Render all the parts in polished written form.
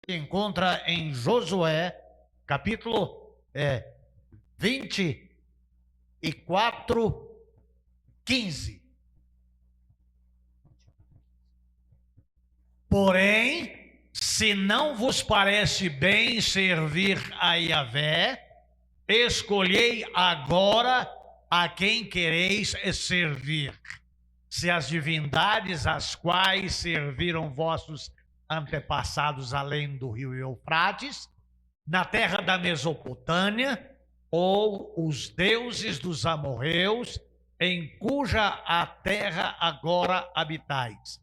encontra em Josué, capítulo 24, 15. Porém, se não vos parece bem servir a Yahvé, escolhei agora a quem quereis servir. Se as divindades às quais serviram vossos antepassados além do rio Eufrates, na terra da Mesopotâmia, ou os deuses dos amorreus, em cuja a terra agora habitais.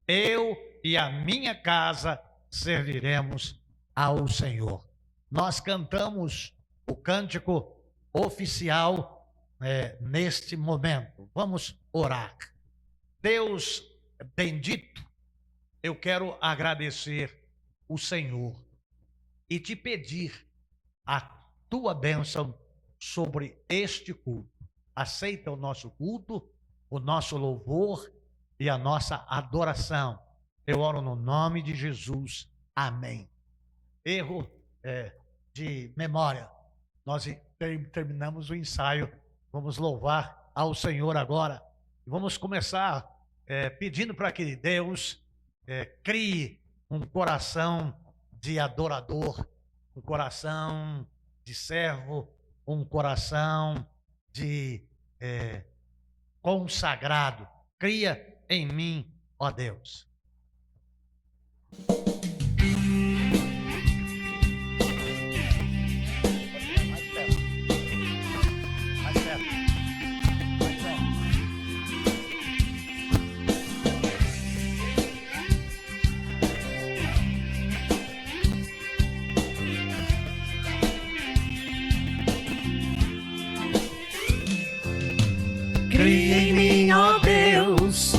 Eu e a minha casa serviremos ao Senhor. Nós cantamos o cântico oficial neste momento. Vamos orar. Deus bendito, eu quero agradecer o Senhor e te pedir a tua bênção sobre este culto. Aceita o nosso culto, o nosso louvor e a nossa adoração. Eu oro no nome de Jesus. Amém. Erro de memória. Nós terminamos o ensaio. Vamos louvar ao Senhor agora. Vamos começar pedindo para que Deus crie um coração de adorador, um coração de servo, um coração de consagrado. Cria em mim, ó Deus. Cria em mim, ó Deus,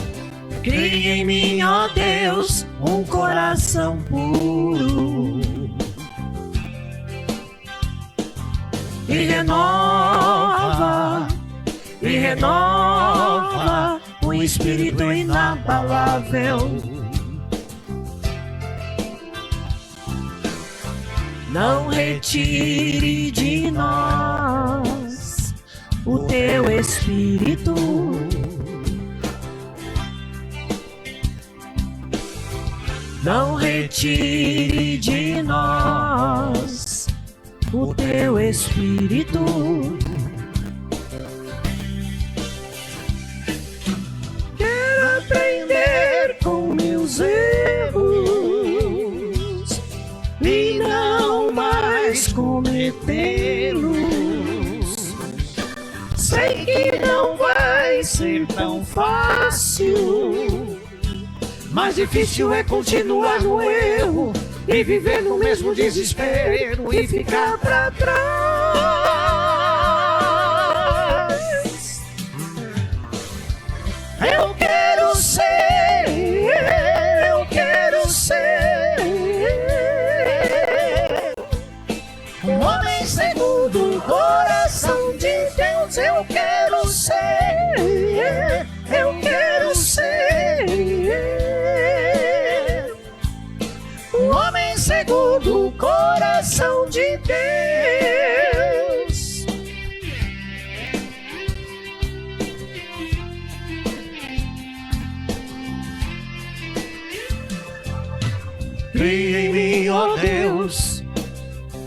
cria em mim, ó Deus, um coração puro e renova um espírito inabalável. Não retire de nós o teu espírito. Não retire de nós o teu espírito. Quero aprender com meus erros e não mais cometê-los. Sei que não vai ser tão fácil, mais difícil é continuar no erro e viver no mesmo desespero e ficar pra trás. Eu quero ser um homem segundo o coração de Deus. Eu quero ser um homem segundo o coração de Deus. Cria em mim, ó Deus,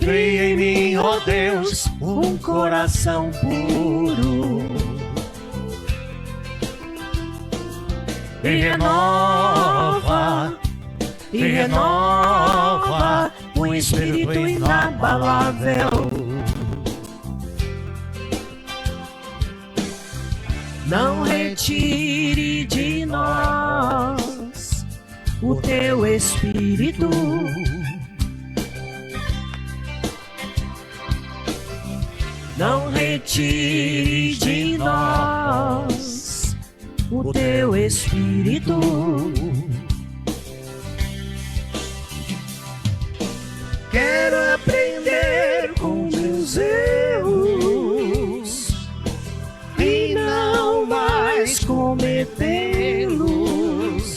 cria em mim, ó Deus, um coração puro e renova um espírito inabalável. Não retire de nós o teu espírito. Não retire de nós o teu espírito. Quero aprender com meus erros e não mais cometê-los.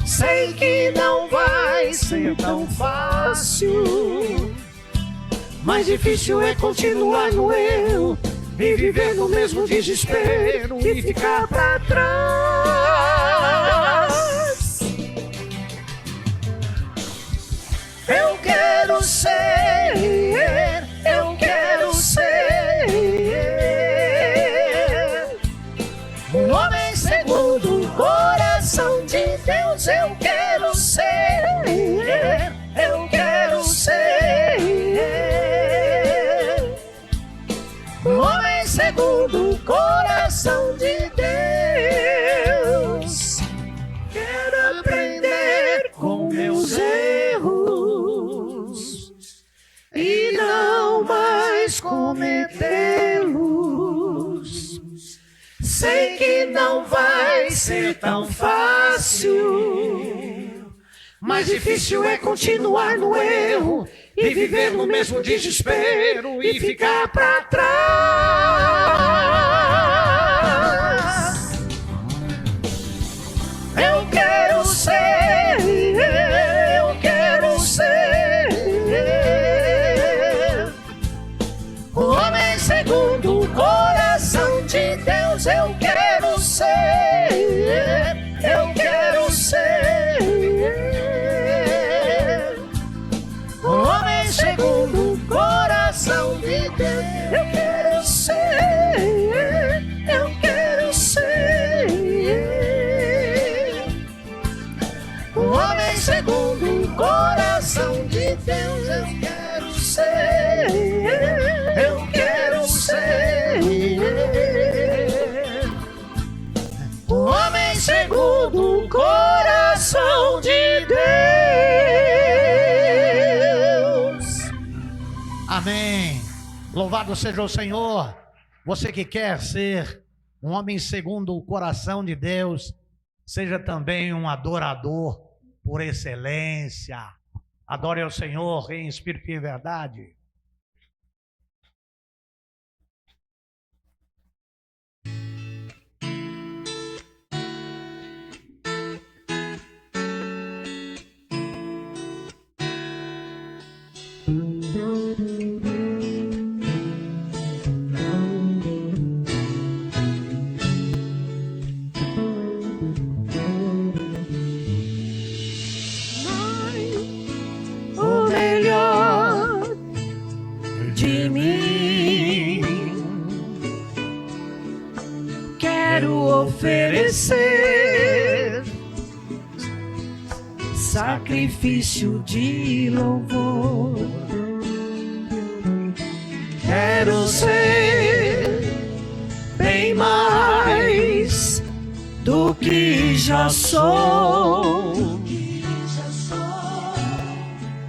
Sei que não vai ser tão fácil. Mais difícil é continuar no erro e viver no mesmo desespero e ficar pra trás. Eu quero ser um homem segundo o coração de Deus. Eu quero ser um homem segundo o coração de Deus. Quero aprender com meus erros e não mais cometê-los. Sei que não vai ser tão fácil. Mais difícil é continuar no erro e viver no mesmo desespero e ficar pra trás. Eu quero ser um homem segundo o coração de Deus. Eu quero ser um homem segundo o coração de Deus. Eu quero ser um homem segundo o coração de Deus. Eu quero ser um homem segundo o coração de Deus. Amém. Louvado seja o Senhor. Você que quer ser um homem segundo o coração de Deus, seja também um adorador por excelência. Adore ao Senhor em espírito e em verdade. O melhor de mim quero oferecer, sacrifício de louvor. Quero ser bem mais do que já sou,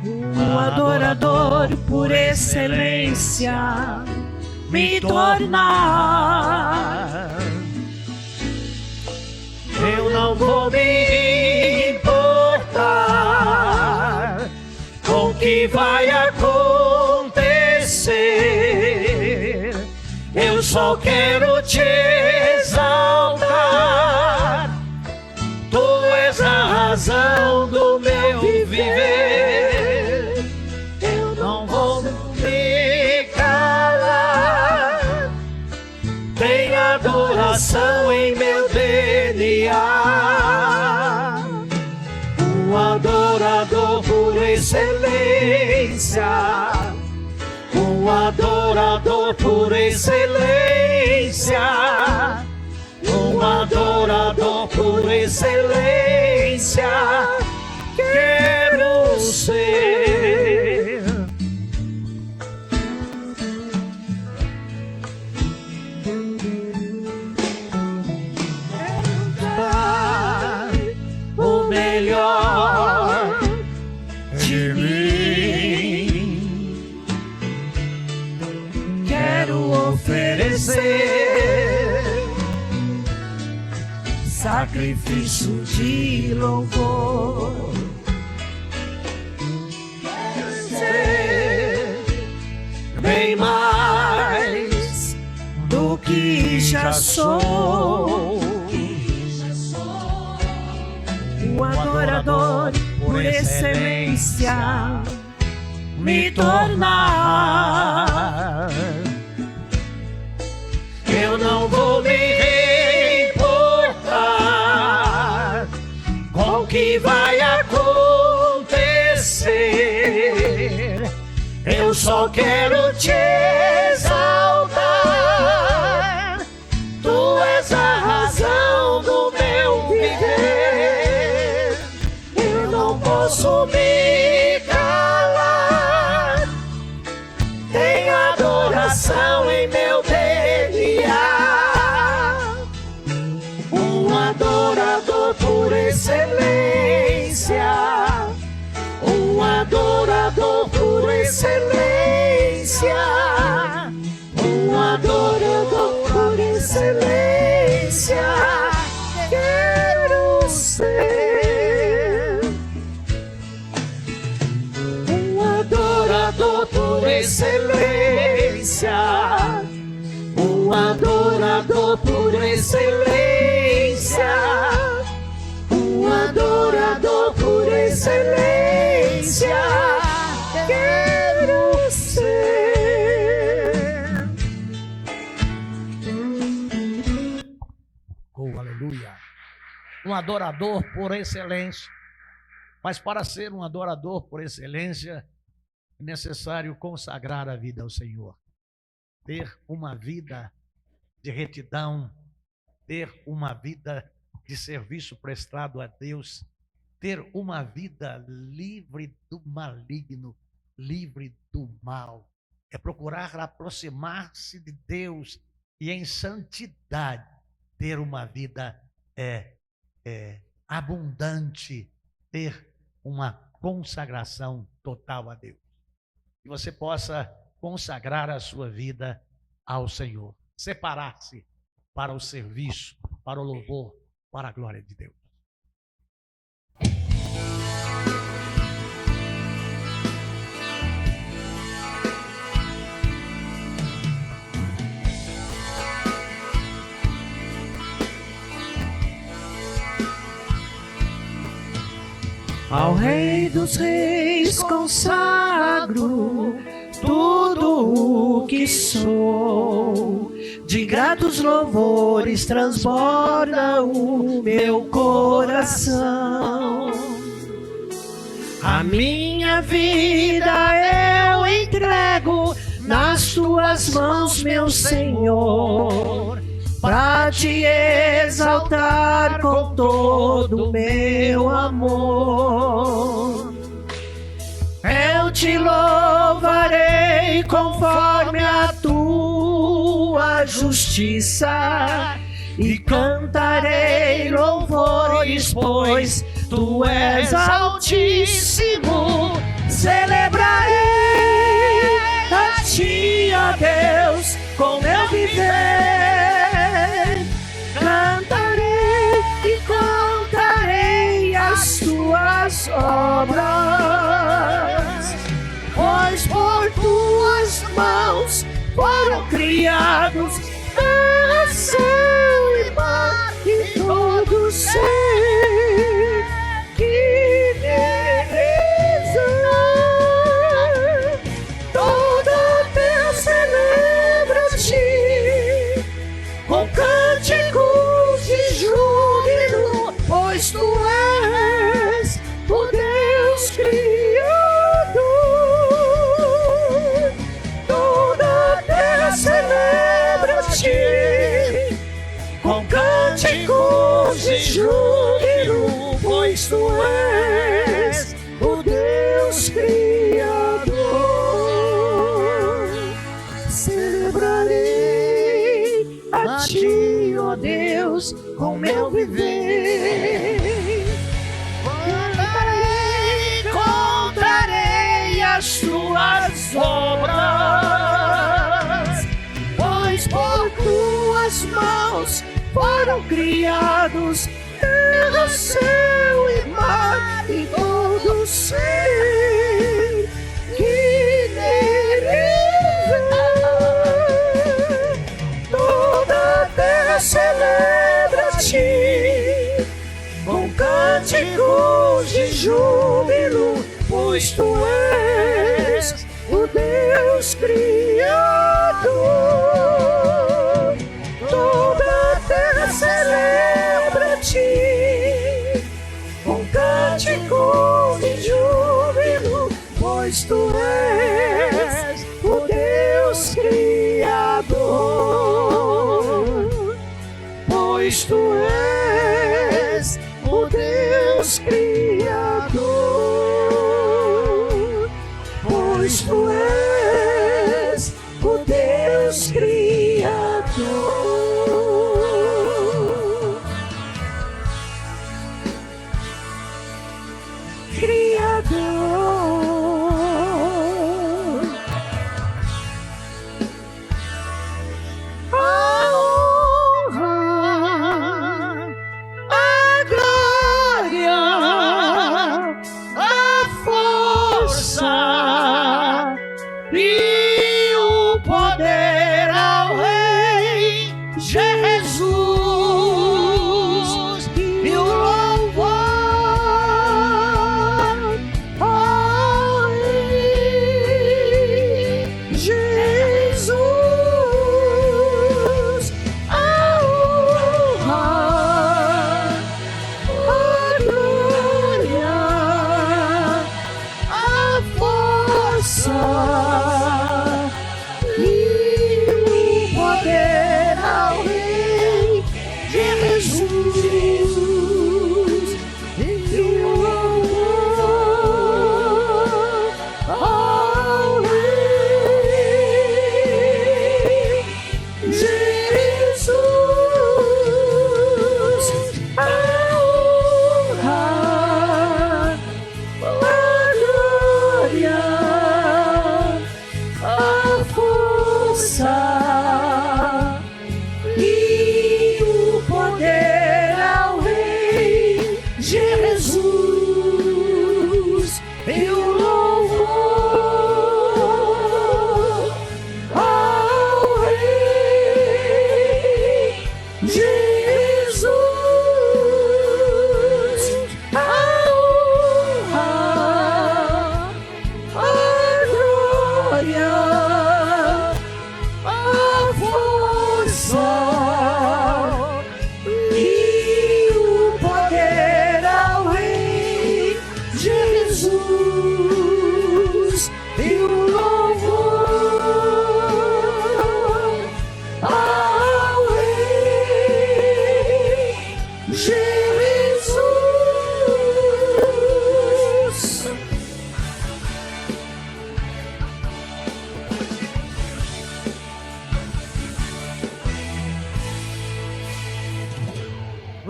um adorador por excelência me tornar. Eu não vou me importar com o que vai acontecer. Eu só quero te exaltar. Tu és a razão do meu viver. Eu não vou me calar. Tem adoração em meu DNA. Um adorador por excelência. Um adorador por excelência. Um adorador por excelência. Quero ser. O melhor de mim quero oferecer, sacrifício de louvor. Quero ser bem mais do que já sou, um adorador por excelência excelência me tornar. Eu não vou me importar com o que vai acontecer. Eu só quero te exaltar. Tu és a razão do meu viver. Eu não posso me calar. Tem adoração em meu DNA. Um adorador por excelência. Um adorador por excelência. Um adorador por excelência. Quero ser um adorador por excelência. Um adorador por excelência. Um adorador por excelência. Quero ser. Oh, aleluia. Um adorador por excelência. Mas para ser um adorador por excelência, é necessário consagrar a vida ao Senhor. Ter uma vida de retidão, ter uma vida de serviço prestado a Deus, ter uma vida livre do maligno, livre do mal. É procurar aproximar-se de Deus e em santidade ter uma vida abundante, ter uma consagração total a Deus. Que você possa consagrar a sua vida ao Senhor, separar-se para o serviço, para o louvor, para a glória de Deus. Ao Rei dos Reis consagro tudo o que sou. De gratos louvores transborda o meu coração. A minha vida eu entrego nas tuas mãos, meu Senhor, pra te exaltar com todo o meu amor. Eu te louvarei conforme a tua justiça e cantarei louvores, pois tu és altíssimo. Celebrarei a ti, ó Deus, com meu viver. Cantarei e contarei as tuas obras, pois por tuas mãos foram criados terra, céu e mar e todo ser. Que beleza! Toda a terra celebra-te com cânticos de júbilo, pois tu és o Deus Criador. Toda a terra celebra-te com cânticos de júbilo, pois tu és o Deus Criador. Celebrarei a ti, ó Deus, com meu viver. Cantarei, contarei as tuas obras, pois por tuas mãos foram criados terra, céu e mar e todo ser. Que beleza! Toda a terra celebra-te com cânticos de júbilo, pois pois tu és o Deus Criador. Toda a terra celebra-te com cânticos de júbilo, pois tu és o Deus Criador. Pois tu és o Deus Criador. Pois tu és o Deus Criador.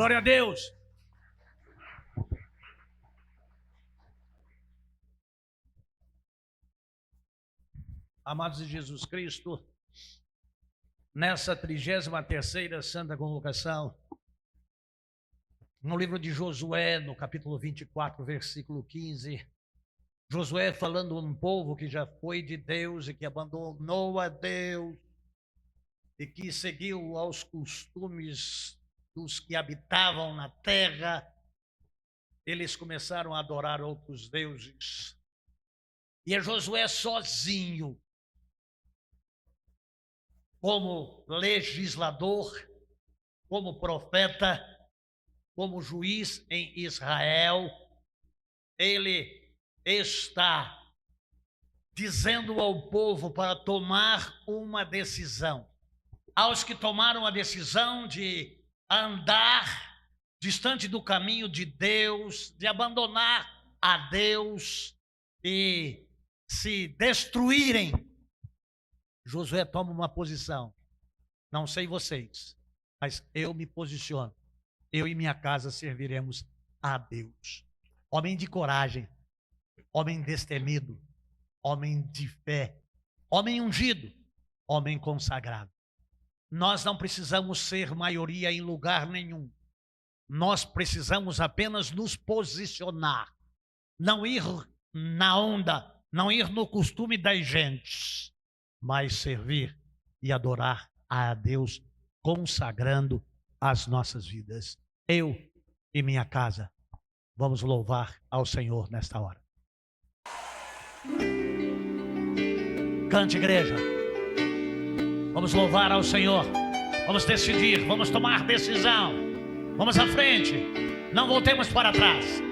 Glória a Deus. Amados de Jesus Cristo, nessa 33ª Santa Convocação, no livro de Josué, no capítulo 24, versículo 15, Josué falando um povo que já foi de Deus e que abandonou a Deus e que seguiu aos costumes dos que habitavam na terra, eles começaram a adorar outros deuses. E é Josué sozinho, como legislador, como profeta, como juiz em Israel, ele está dizendo ao povo para tomar uma decisão. Aos que tomaram a decisão de andar distante do caminho de Deus, de abandonar a Deus e se destruírem, Josué toma uma posição. Não sei vocês, mas eu me posiciono. Eu e minha casa serviremos a Deus. Homem de coragem, homem destemido, homem de fé, homem ungido, homem consagrado. Nós não precisamos ser maioria em lugar nenhum. Nós precisamos apenas nos posicionar. Não ir na onda, não ir no costume das gentes, mas servir e adorar a Deus, consagrando as nossas vidas. Eu e minha casa vamos louvar ao Senhor nesta hora. Cante, igreja. Vamos louvar ao Senhor. Vamos decidir, vamos tomar decisão. Vamos à frente. Não voltemos para trás.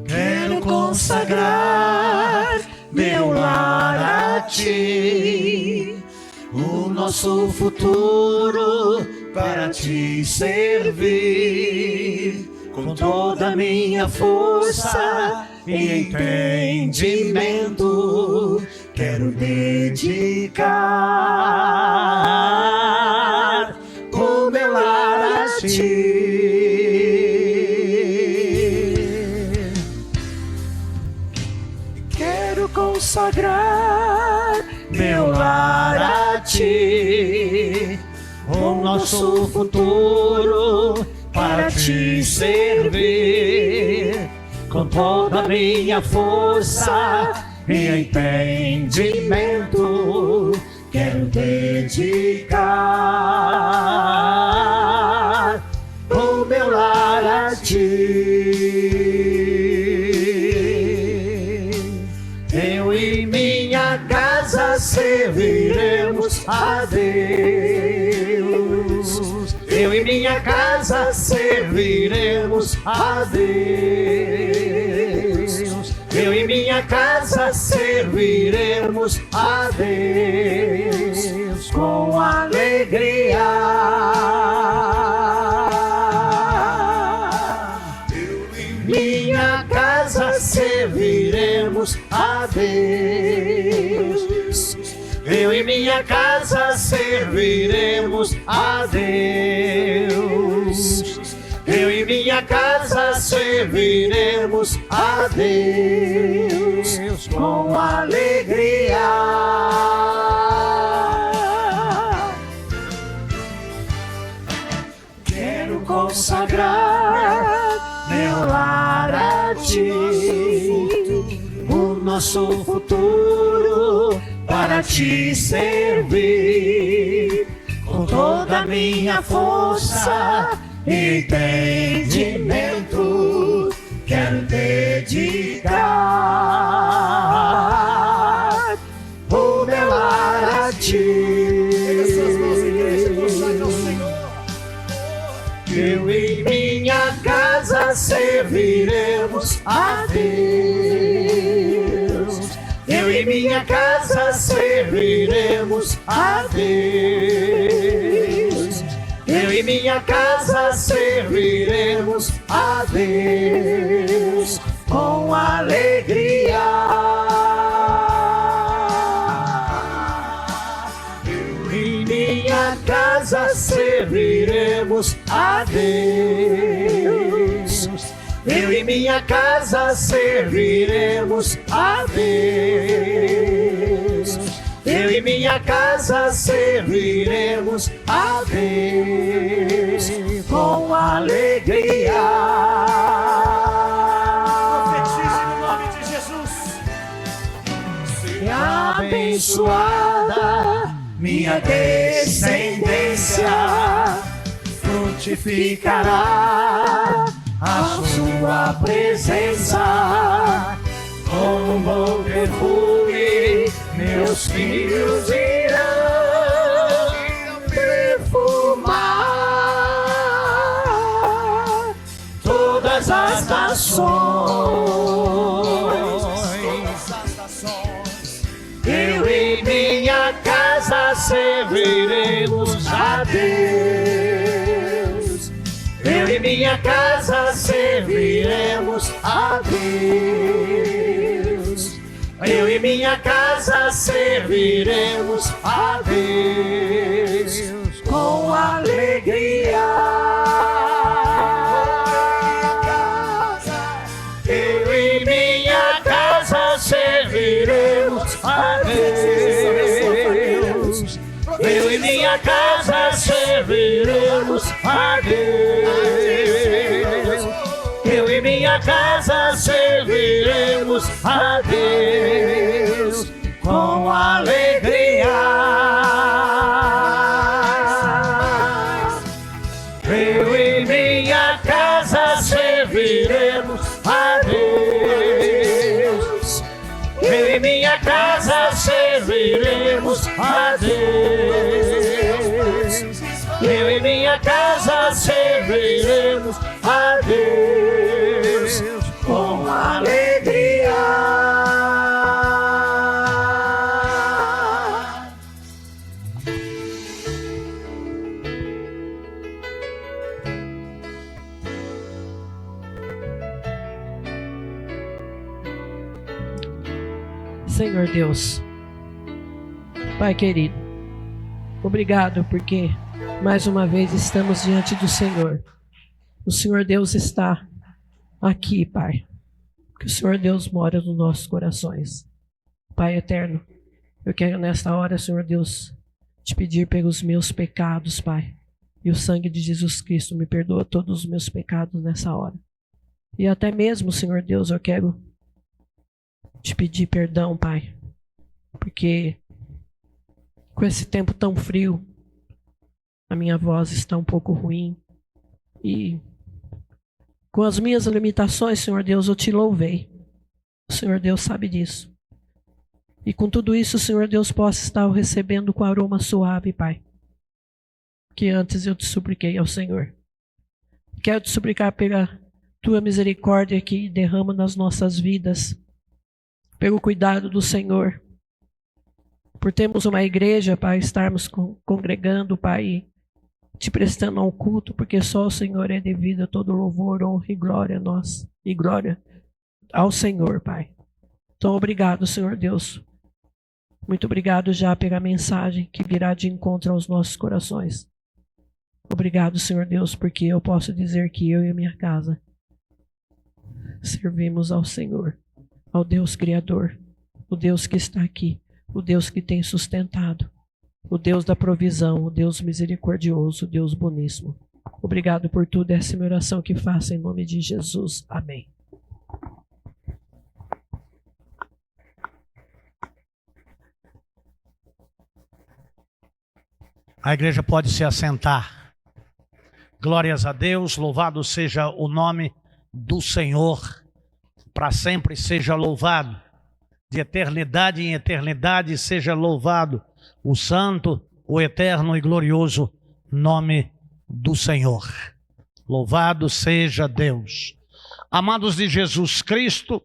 Quero consagrar meu lar a Ti, o nosso futuro para Te servir, com toda a minha força e entendimento. Quero dedicar o meu lar a Ti. Consagrar meu lar a Ti, o nosso futuro para Te servir, com toda a minha força e entendimento. Quero dedicar o meu lar a Ti. Eu e minha casa serviremos a Deus. Eu e minha casa serviremos a Deus. Eu e minha casa serviremos a Deus com alegria. Eu e minha casa serviremos a Deus. Eu e minha casa serviremos a Deus. Eu e minha casa serviremos a Deus com alegria. Quero consagrar meu lar a Ti, o nosso futuro para Te servir, com toda a minha força e entendimento. Quero dedicar o meu lar a Ti. Eu e minha casa serviremos a Deus. Eu e minha casa serviremos a Deus. Eu e minha casa serviremos a Deus com alegria. Eu e minha casa serviremos a Deus. Eu e minha casa serviremos a Deus. Eu e minha casa serviremos a Deus com alegria. Profetize no nome de Jesus. Seja abençoada minha descendência, frutificará a sua presença. Com um bom perfume meus filhos irão perfumar todas as nações. Eu e minha casa serviremos a Deus. Eu e minha casa serviremos a Deus. Eu e minha casa serviremos a Deus com alegria. Eu e minha casa serviremos a Deus. Eu e minha casa serviremos a Deus. Eu e minha casa serviremos a Deus com alegria. serviremos a Deus. Eu e minha casa serviremos a Deus com alegria. Senhor Deus, Pai querido, obrigado porque mais uma vez estamos diante do Senhor. O Senhor Deus está aqui, Pai, que o Senhor Deus mora nos nossos corações. Pai eterno, eu quero nesta hora, Senhor Deus, te pedir pelos meus pecados, Pai, e o sangue de Jesus Cristo me perdoa todos os meus pecados nessa hora. E até mesmo, Senhor Deus, eu quero te pedir perdão, Pai, porque com esse tempo tão frio, a minha voz está um pouco ruim e com as minhas limitações, Senhor Deus, eu te louvei. O Senhor Deus sabe disso. E com tudo isso, Senhor Deus, possa estar recebendo com aroma suave, Pai, que antes eu te supliquei ao Senhor. Quero te suplicar pela tua misericórdia que derrama nas nossas vidas, pelo cuidado do Senhor, por termos uma igreja, Pai, estarmos congregando, Pai, te prestando ao culto, porque só o Senhor é devido a todo louvor, honra e glória a nós, e glória ao Senhor, Pai. Então, obrigado, Senhor Deus. Muito obrigado já pela mensagem que virá de encontro aos nossos corações. Obrigado, Senhor Deus, porque eu posso dizer que eu e a minha casa servimos ao Senhor, ao Deus Criador, o Deus que está aqui, o Deus que tem sustentado, o Deus da provisão, o Deus misericordioso, o Deus boníssimo. Obrigado por tudo, essa é a minha oração que faço em nome de Jesus. Amém. A igreja pode se assentar. Glórias a Deus, louvado seja o nome do Senhor, para sempre seja louvado, de eternidade em eternidade seja louvado o santo, o eterno e glorioso nome do Senhor. Louvado seja Deus. Amados de Jesus Cristo,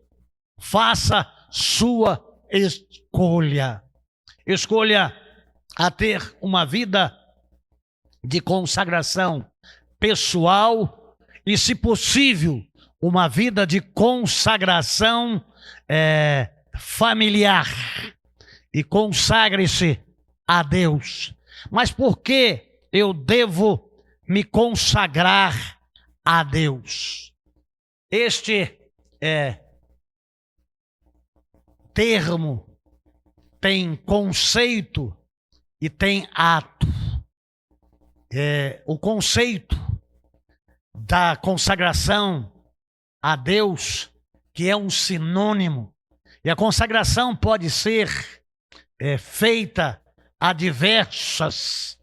faça sua escolha. Escolha a ter uma vida de consagração pessoal e, se possível, uma vida de consagração familiar. E consagre-se a Deus. Mas por que eu devo me consagrar a Deus? Este termo tem conceito e tem ato. O conceito da consagração a Deus, que é um sinônimo, e a consagração pode ser feita a diversas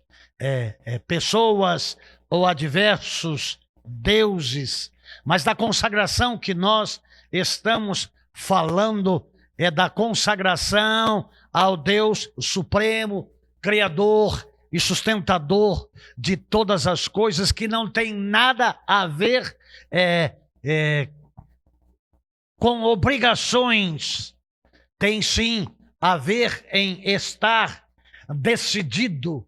pessoas ou a diversos deuses, mas da consagração que nós estamos falando é da consagração ao Deus Supremo, Criador e sustentador de todas as coisas, que não tem nada a ver com obrigações, tem sim a ver em estar decidido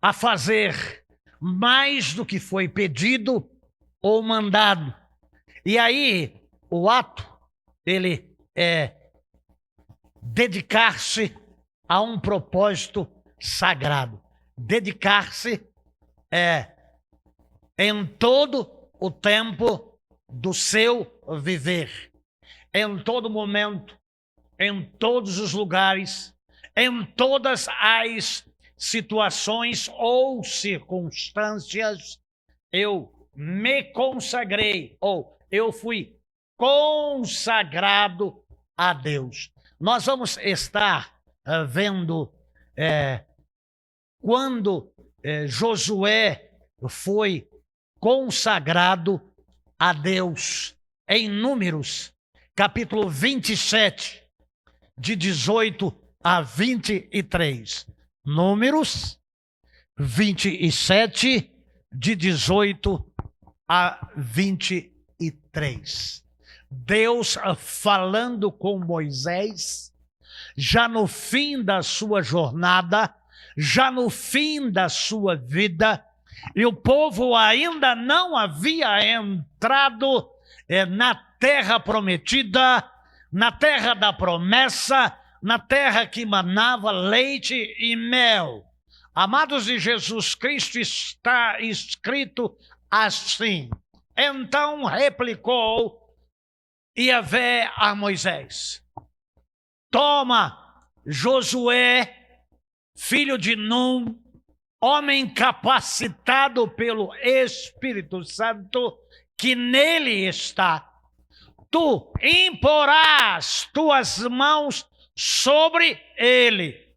a fazer mais do que foi pedido ou mandado. E aí o ato, ele é dedicar-se a um propósito sagrado. Dedicar-se em todo o tempo do seu viver, em todo momento, em todos os lugares, em todas as situações ou circunstâncias. Eu me consagrei, ou eu fui consagrado a Deus. Nós vamos estar vendo quando Josué foi consagrado a Deus, em Números, capítulo 27, de 18 a 23. Números 27, de 18 a 23. Deus falando com Moisés, já no fim da sua jornada, já no fim da sua vida, e o povo ainda não havia entrado na terra prometida, na terra da promessa, na terra que manava leite e mel. Amados de Jesus Cristo, está escrito assim: então replicou Yahvé a Moisés: toma Josué, filho de Num, homem capacitado pelo Espírito Santo, que nele está. Tu imporás tuas mãos sobre ele.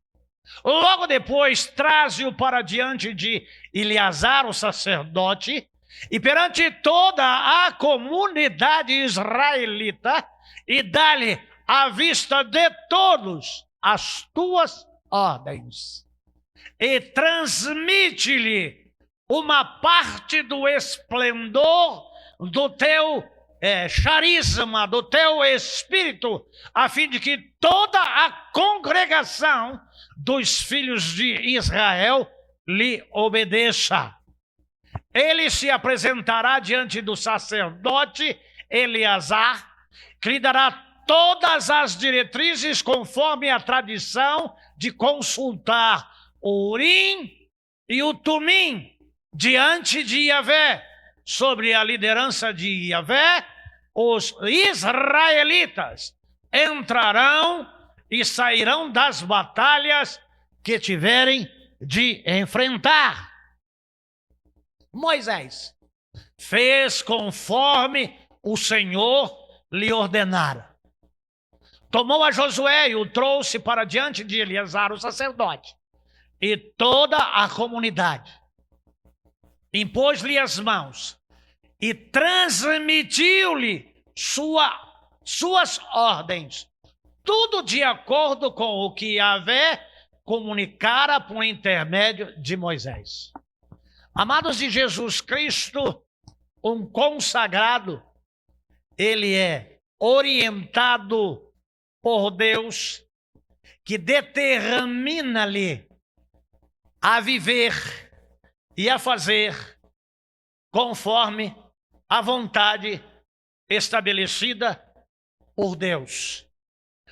Logo depois, traze-o para diante de Eleazar, o sacerdote, e perante toda a comunidade israelita, e dá-lhe à vista de todos as tuas ordens. E transmite-lhe uma parte do esplendor do teu charisma, do teu espírito, a fim de que toda a congregação dos filhos de Israel lhe obedeça. Ele se apresentará diante do sacerdote Eleazar, que lhe dará todas as diretrizes conforme a tradição de consultar o Urim e o Tumim diante de Yahvé. Sobre a liderança de Yahvé, os israelitas entrarão e sairão das batalhas que tiverem de enfrentar. Moisés fez conforme o Senhor lhe ordenara. Tomou a Josué e o trouxe para diante de Eleazar, o sacerdote, e toda a comunidade. Impôs-lhe as mãos e transmitiu-lhe suas ordens, tudo de acordo com o que Yahvé comunicara por intermédio de Moisés. Amados de Jesus Cristo, um consagrado, ele é orientado por Deus, que determina-lhe a viver e a fazer conforme a vontade estabelecida por Deus.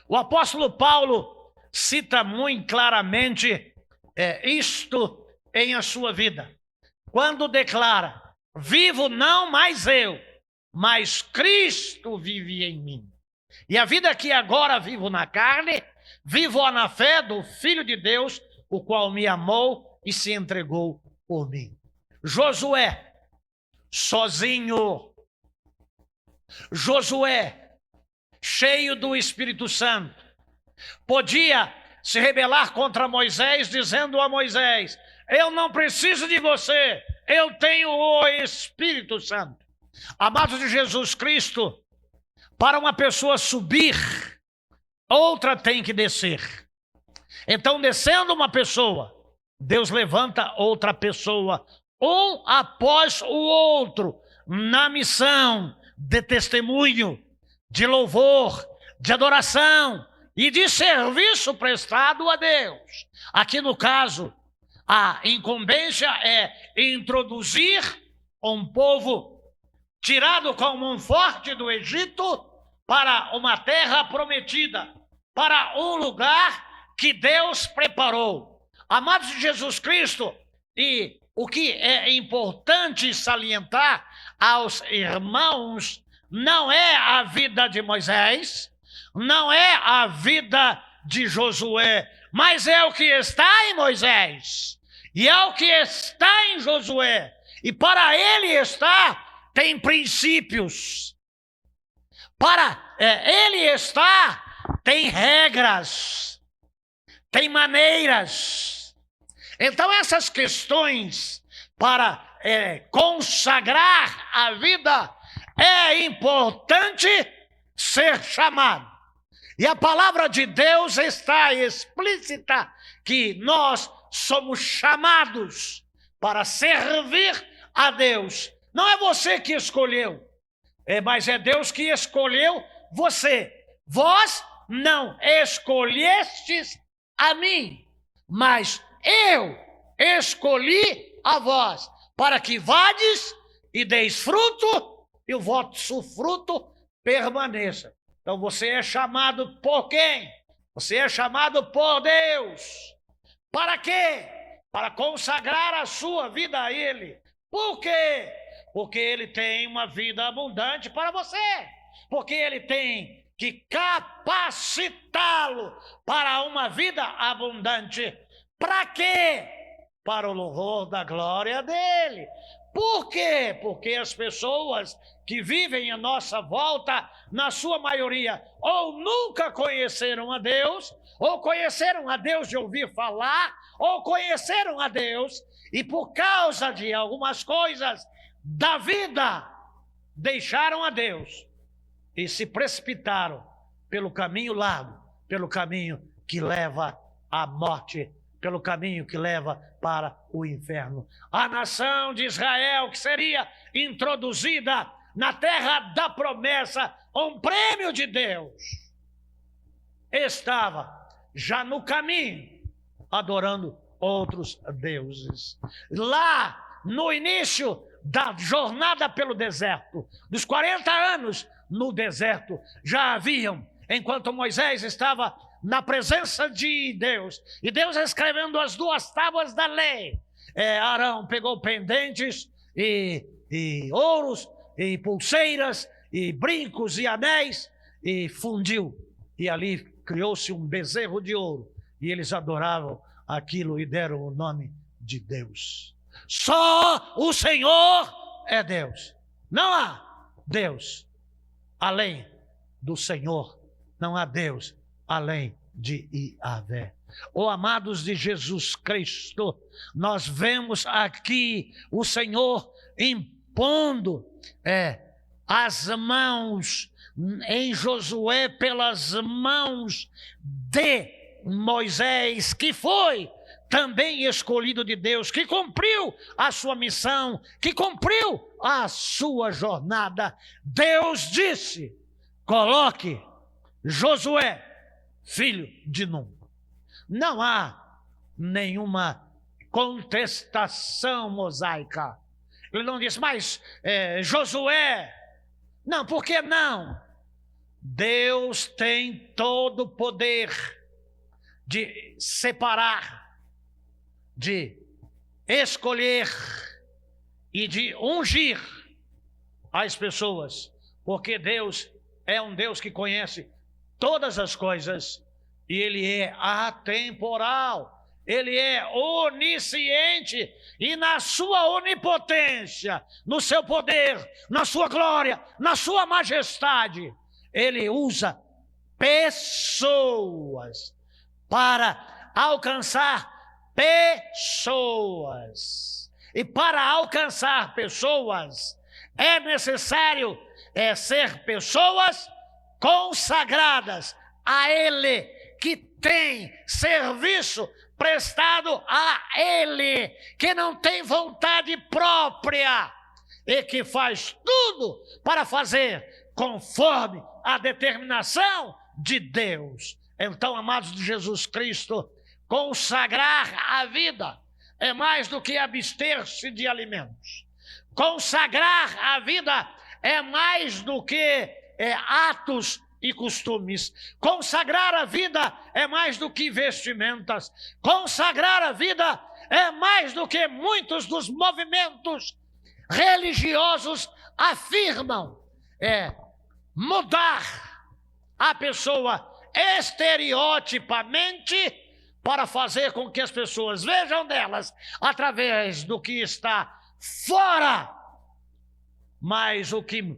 O apóstolo Paulo cita muito claramente isto em a sua vida, quando declara: vivo não mais eu, mas Cristo vive em mim. E a vida que agora vivo na carne, vivo na fé do Filho de Deus, o qual me amou e se entregou por mim. Josué, sozinho. Josué, cheio do Espírito Santo, podia se rebelar contra Moisés, dizendo a Moisés: eu não preciso de você, eu tenho o Espírito Santo. Amados de Jesus Cristo, para uma pessoa subir, outra tem que descer. Então, descendo uma pessoa, Deus levanta outra pessoa, um após o outro, na missão de testemunho, de louvor, de adoração e de serviço prestado a Deus. Aqui no caso, a incumbência é introduzir um povo tirado com mão forte do Egito para uma terra prometida, para um lugar que Deus preparou. Amados de Jesus Cristo, e o que é importante salientar aos irmãos, não é a vida de Moisés, não é a vida de Josué, mas é o que está em Moisés, e é o que está em Josué, e para ele está, tem princípios, para ele está, tem regras, tem maneiras. Então essas questões para consagrar a vida, é importante ser chamado. E a palavra de Deus está explícita que nós somos chamados para servir a Deus. Não é você que escolheu, mas é Deus que escolheu você. Vós não escolhestes a mim, mas eu escolhi a vós, para que vades e deis fruto, e o vosso fruto permaneça. Então você é chamado por quem? Você é chamado por Deus. Para quê? Para consagrar a sua vida a Ele. Por quê? Porque Ele tem uma vida abundante para você. Porque Ele tem que capacitá-lo para uma vida abundante. Para quê? Para o louvor da glória dEle. Por quê? Porque as pessoas que vivem à nossa volta, na sua maioria, ou nunca conheceram a Deus, ou conheceram a Deus de ouvir falar, ou conheceram a Deus, e por causa de algumas coisas da vida, deixaram a Deus e se precipitaram pelo caminho largo, pelo caminho que leva à morte, pelo caminho que leva para o inferno. A nação de Israel, que seria introduzida na terra da promessa, um prêmio de Deus, estava já no caminho, adorando outros deuses. Lá, no início da jornada pelo deserto, dos 40 anos no deserto, já haviam, enquanto Moisés estava na presença de Deus, e Deus escrevendo as 2 tábuas da lei, Arão pegou pendentes e ouros, e pulseiras, e brincos e anéis, e fundiu, e ali criou-se um bezerro de ouro, e eles adoravam aquilo e deram o nome de Deus. Só o Senhor é Deus. Não há Deus além do Senhor. Não há Deus além de Yahvé. Oh, amados de Jesus Cristo, nós vemos aqui o Senhor impondo as mãos em Josué pelas mãos de Moisés, que foi também escolhido de Deus, que cumpriu a sua missão, que cumpriu a sua jornada. Deus disse: coloque Josué, filho de Num. Não há nenhuma contestação mosaica. Ele não disse, mas Josué, não, por que não? Deus tem todo o poder de separar, de escolher e de ungir as pessoas, porque Deus é um Deus que conhece todas as coisas e Ele é atemporal. Ele é onisciente e na sua onipotência, no seu poder, na sua glória, na sua majestade, Ele usa pessoas para alcançar pessoas. E para alcançar pessoas é necessário ser pessoas consagradas a Ele, que tem serviço prestado a Ele, que não tem vontade própria e que faz tudo para fazer conforme a determinação de Deus. Então, amados de Jesus Cristo, consagrar a vida é mais do que abster-se de alimentos. Consagrar a vida é mais do que atos e costumes. Consagrar a vida é mais do que vestimentas. Consagrar a vida é mais do que muitos dos movimentos religiosos afirmam. É mudar a pessoa estereotipamente para fazer com que as pessoas vejam delas através do que está fora. Mas o que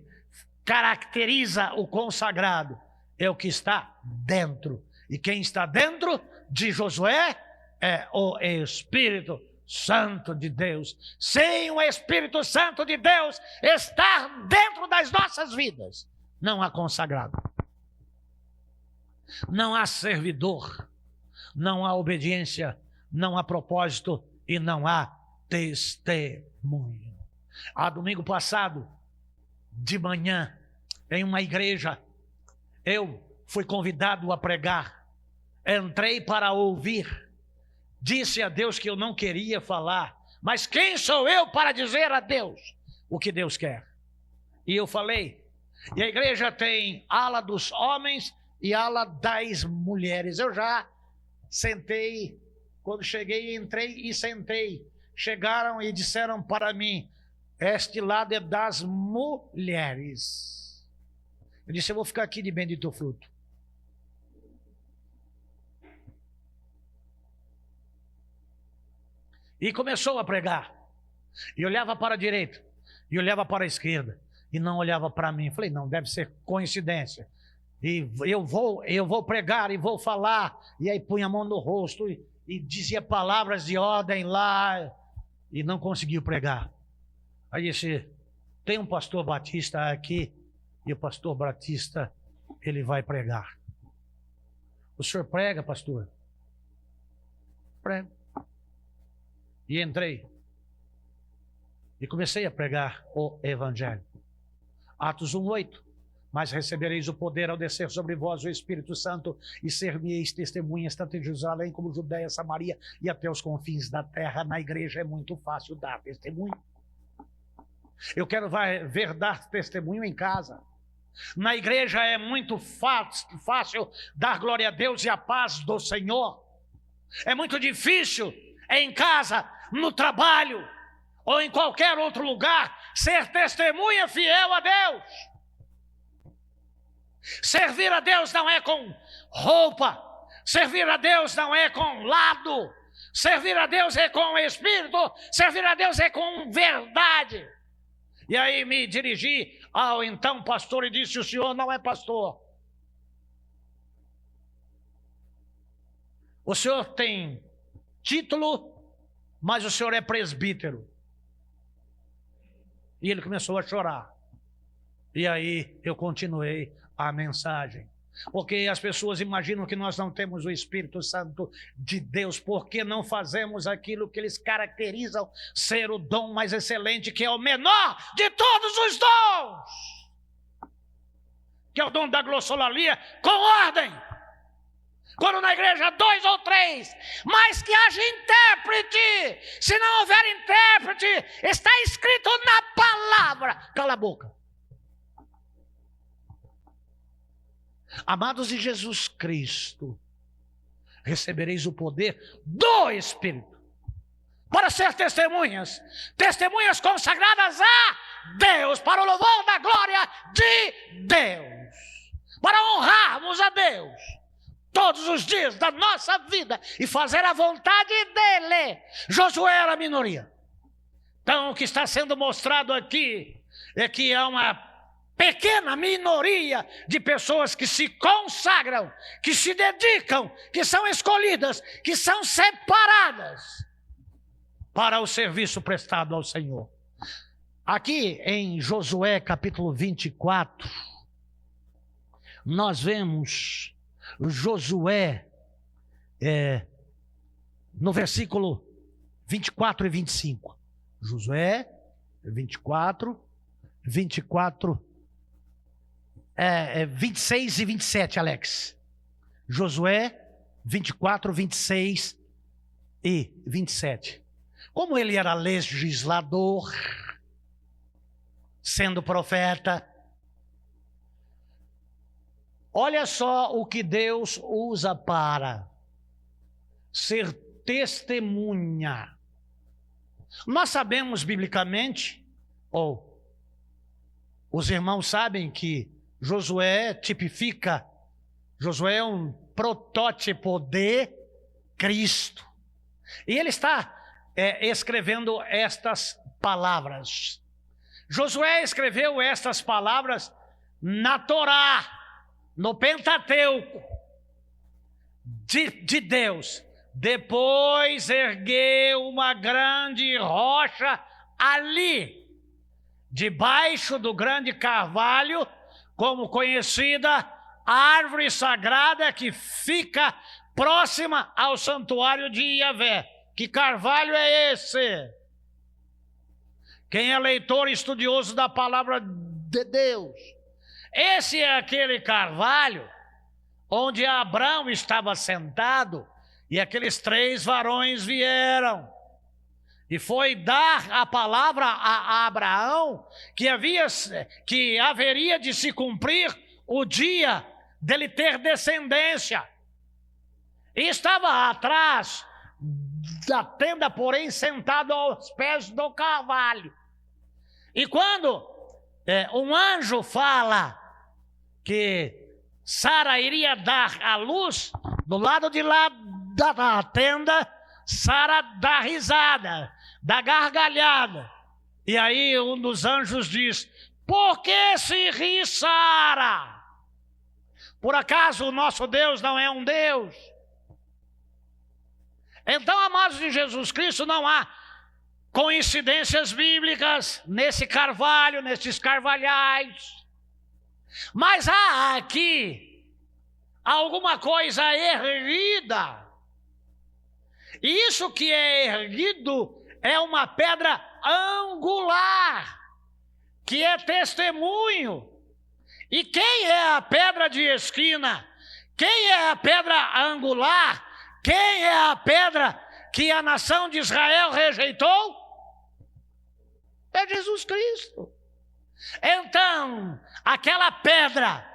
caracteriza o consagrado é o que está dentro. E quem está dentro de Josué é o Espírito Santo de Deus. Sem o Espírito Santo de Deus estar dentro das nossas vidas, não há consagrado. não há servidor, não há obediência, não há propósito e não há testemunho. Domingo passado, de manhã, em uma igreja, eu fui convidado a pregar. Entrei para ouvir. Disse a Deus que eu não queria falar. Mas quem sou eu para dizer a Deus o que Deus quer? E eu falei. E a igreja tem ala dos homens e ala das mulheres. Eu já sentei. Quando cheguei, entrei e sentei. Chegaram e disseram para mim: este lado é das mulheres. Eu disse: eu vou ficar aqui de bendito fruto. E começou a pregar. E olhava para a direita, e olhava para a esquerda, e não olhava para mim. Falei: não, deve ser coincidência. E eu vou pregar e vou falar. E aí punha a mão no rosto e dizia palavras de ordem lá, e não conseguiu pregar. Aí disse: tem um pastor batista aqui, e o pastor batista, ele vai pregar. O senhor prega, pastor? Prego. E entrei. E comecei a pregar o evangelho. Atos 1:8. Mas recebereis o poder ao descer sobre vós o Espírito Santo, e ser-me-eis testemunhas tanto em Jerusalém como Judeia, Samaria e até os confins da terra. Na igreja é muito fácil dar testemunho. Eu quero ver dar testemunho em casa. Na igreja é muito fácil dar glória a Deus e a paz do Senhor. É muito difícil em casa, no trabalho ou em qualquer outro lugar ser testemunha fiel a Deus. Servir a Deus não é com roupa, servir a Deus não é com lado, servir a Deus é com espírito, servir a Deus é com verdade. E aí me dirigi ao então pastor e disse: o senhor não é pastor. O senhor tem título, mas o senhor é presbítero. E ele começou a chorar. E aí eu continuei a mensagem. Porque as pessoas imaginam que nós não temos o Espírito Santo de Deus, porque não fazemos aquilo que eles caracterizam ser o dom mais excelente, que é o menor de todos os dons, que é o dom da glossolalia, com ordem. Quando na igreja 2 ou 3, mas que haja intérprete. Se não houver intérprete, está escrito na palavra. Cala a boca. Amados de Jesus Cristo, recebereis o poder do Espírito para ser testemunhas, testemunhas consagradas a Deus, para o louvor da glória de Deus, para honrarmos a Deus todos os dias da nossa vida e fazer a vontade dele. Josué era a minoria. Então o que está sendo mostrado aqui é que há uma pequena minoria de pessoas que se consagram, que se dedicam, que são escolhidas, que são separadas para o serviço prestado ao Senhor. Aqui em Josué capítulo 24, nós vemos Josué no versículo 24 e 25. Josué 24, 26 e 27, Alex. Josué 24, 26 e 27. Como ele era legislador, sendo profeta, olha só o que Deus usa para ser testemunha. Nós sabemos biblicamente, ou os irmãos sabem que Josué tipifica, Josué é um protótipo de Cristo. E ele está escrevendo estas palavras. Josué escreveu estas palavras na Torá, no Pentateuco de Deus. Depois ergueu uma grande rocha ali, debaixo do grande carvalho, como conhecida árvore sagrada que fica próxima ao santuário de Yahvé. Que carvalho é esse? Quem é leitor e estudioso da palavra de Deus, esse é aquele carvalho onde Abraão estava sentado e aqueles 3 varões vieram. E foi dar a palavra a Abraão que haveria de se cumprir o dia dele ter descendência. E estava atrás da tenda, porém, sentado aos pés do carvalho. E quando um anjo fala que Sara iria dar à luz, do lado de lá da tenda, Sara dá risada, dá gargalhada. E aí um dos anjos diz: por que se ri, Sara? Por acaso o nosso Deus não é um Deus? Então, amados de Jesus Cristo, não há coincidências bíblicas nesse carvalho, nesses carvalhais. Mas há aqui alguma coisa erguida. E isso que é erguido é uma pedra angular, que é testemunho. E quem é a pedra de esquina? Quem é a pedra angular? Quem é a pedra que a nação de Israel rejeitou? É Jesus Cristo. Então, aquela pedra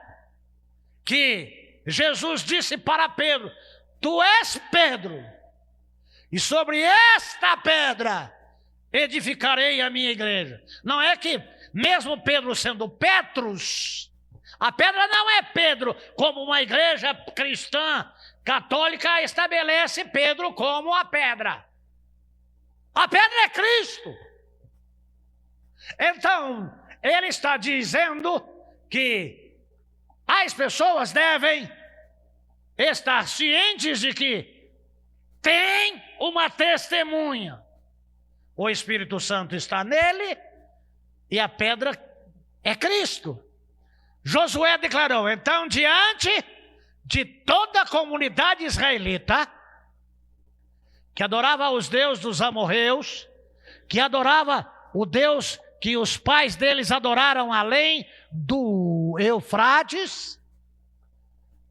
que Jesus disse para Pedro: tu és Pedro, e sobre esta pedra edificarei a minha igreja. Não é que, mesmo Pedro sendo Petrus, a pedra não é Pedro, como uma igreja cristã católica estabelece Pedro como a pedra. A pedra é Cristo. Então, ele está dizendo que as pessoas devem estar cientes de que tem uma testemunha. O Espírito Santo está nele e a pedra é Cristo. Josué declarou, então, diante de toda a comunidade israelita, que adorava os deuses dos amorreus, que adorava o Deus que os pais deles adoraram além do Eufrates,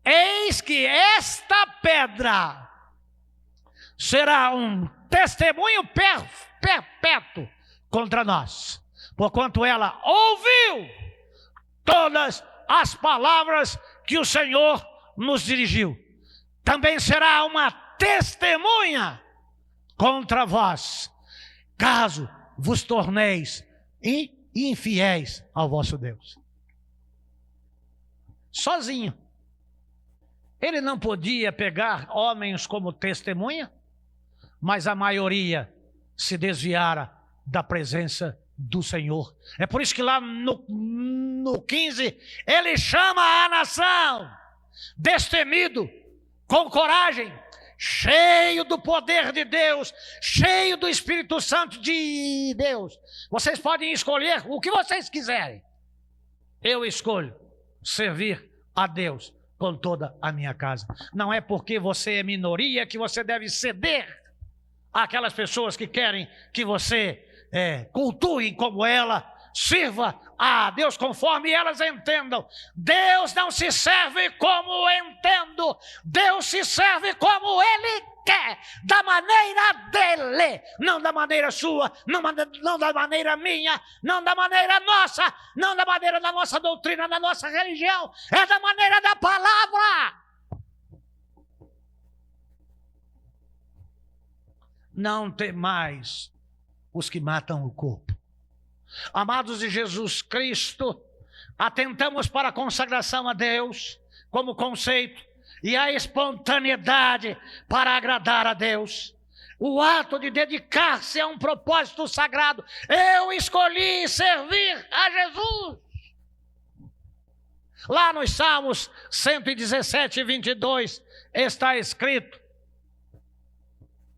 eis que esta pedra será um testemunho perpétuo contra nós, porquanto ela ouviu todas as palavras que o Senhor nos dirigiu. Também será uma testemunha contra vós, caso vos torneis infiéis ao vosso Deus. Sozinho. Ele não podia pegar homens como testemunha, mas a maioria se desviara da presença do Senhor. É por isso que lá no 15, ele chama a nação destemido, com coragem, cheio do poder de Deus, cheio do Espírito Santo de Deus. Vocês podem escolher o que vocês quiserem. Eu escolho servir a Deus com toda a minha casa. Não é porque você é minoria que você deve ceder àquelas pessoas que querem que você cultue como ela, sirva a Deus conforme elas entendam. Deus não se serve como eu entendo, Deus se serve como Ele quer, da maneira dele, não da maneira sua, não da maneira minha, não da maneira nossa, não da maneira da nossa doutrina, da nossa religião, é da maneira da palavra. Não tem mais os que matam o corpo. Amados de Jesus Cristo, atentamos para a consagração a Deus como conceito e a espontaneidade para agradar a Deus. O ato de dedicar-se a um propósito sagrado. Eu escolhi servir a Jesus. Lá nos Salmos 117, 22 está escrito.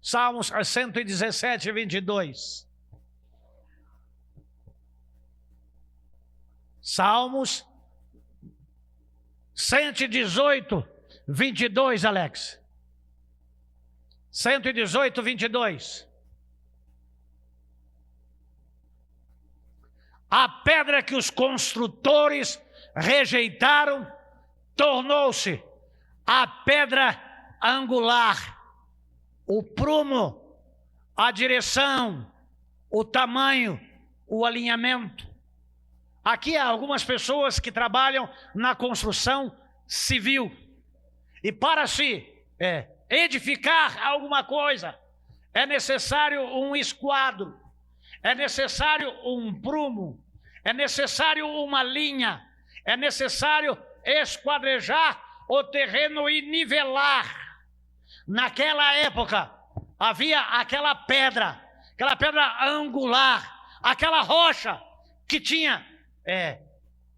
Salmos 117, 22. Salmos 118, 22, Alex. 118, 22. A pedra que os construtores rejeitaram tornou-se a pedra angular, o prumo, a direção, o tamanho, o alinhamento. Aqui há algumas pessoas que trabalham na construção civil. E para se edificar alguma coisa, é necessário um esquadro, é necessário um prumo, é necessário uma linha, é necessário esquadrejar o terreno e nivelar. Naquela época havia aquela pedra angular, aquela rocha que tinha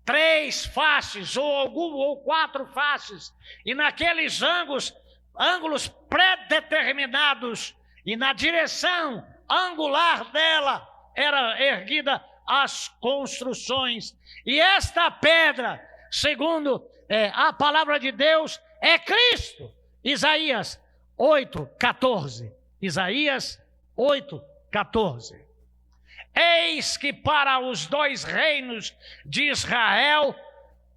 3 faces ou 4 faces, e naqueles ângulos pré-determinados, e na direção angular dela era erguida as construções. E esta pedra, segundo a palavra de Deus, é Cristo. Isaías 8:14. Isaías 8:14. Eis que para os 2 reinos de Israel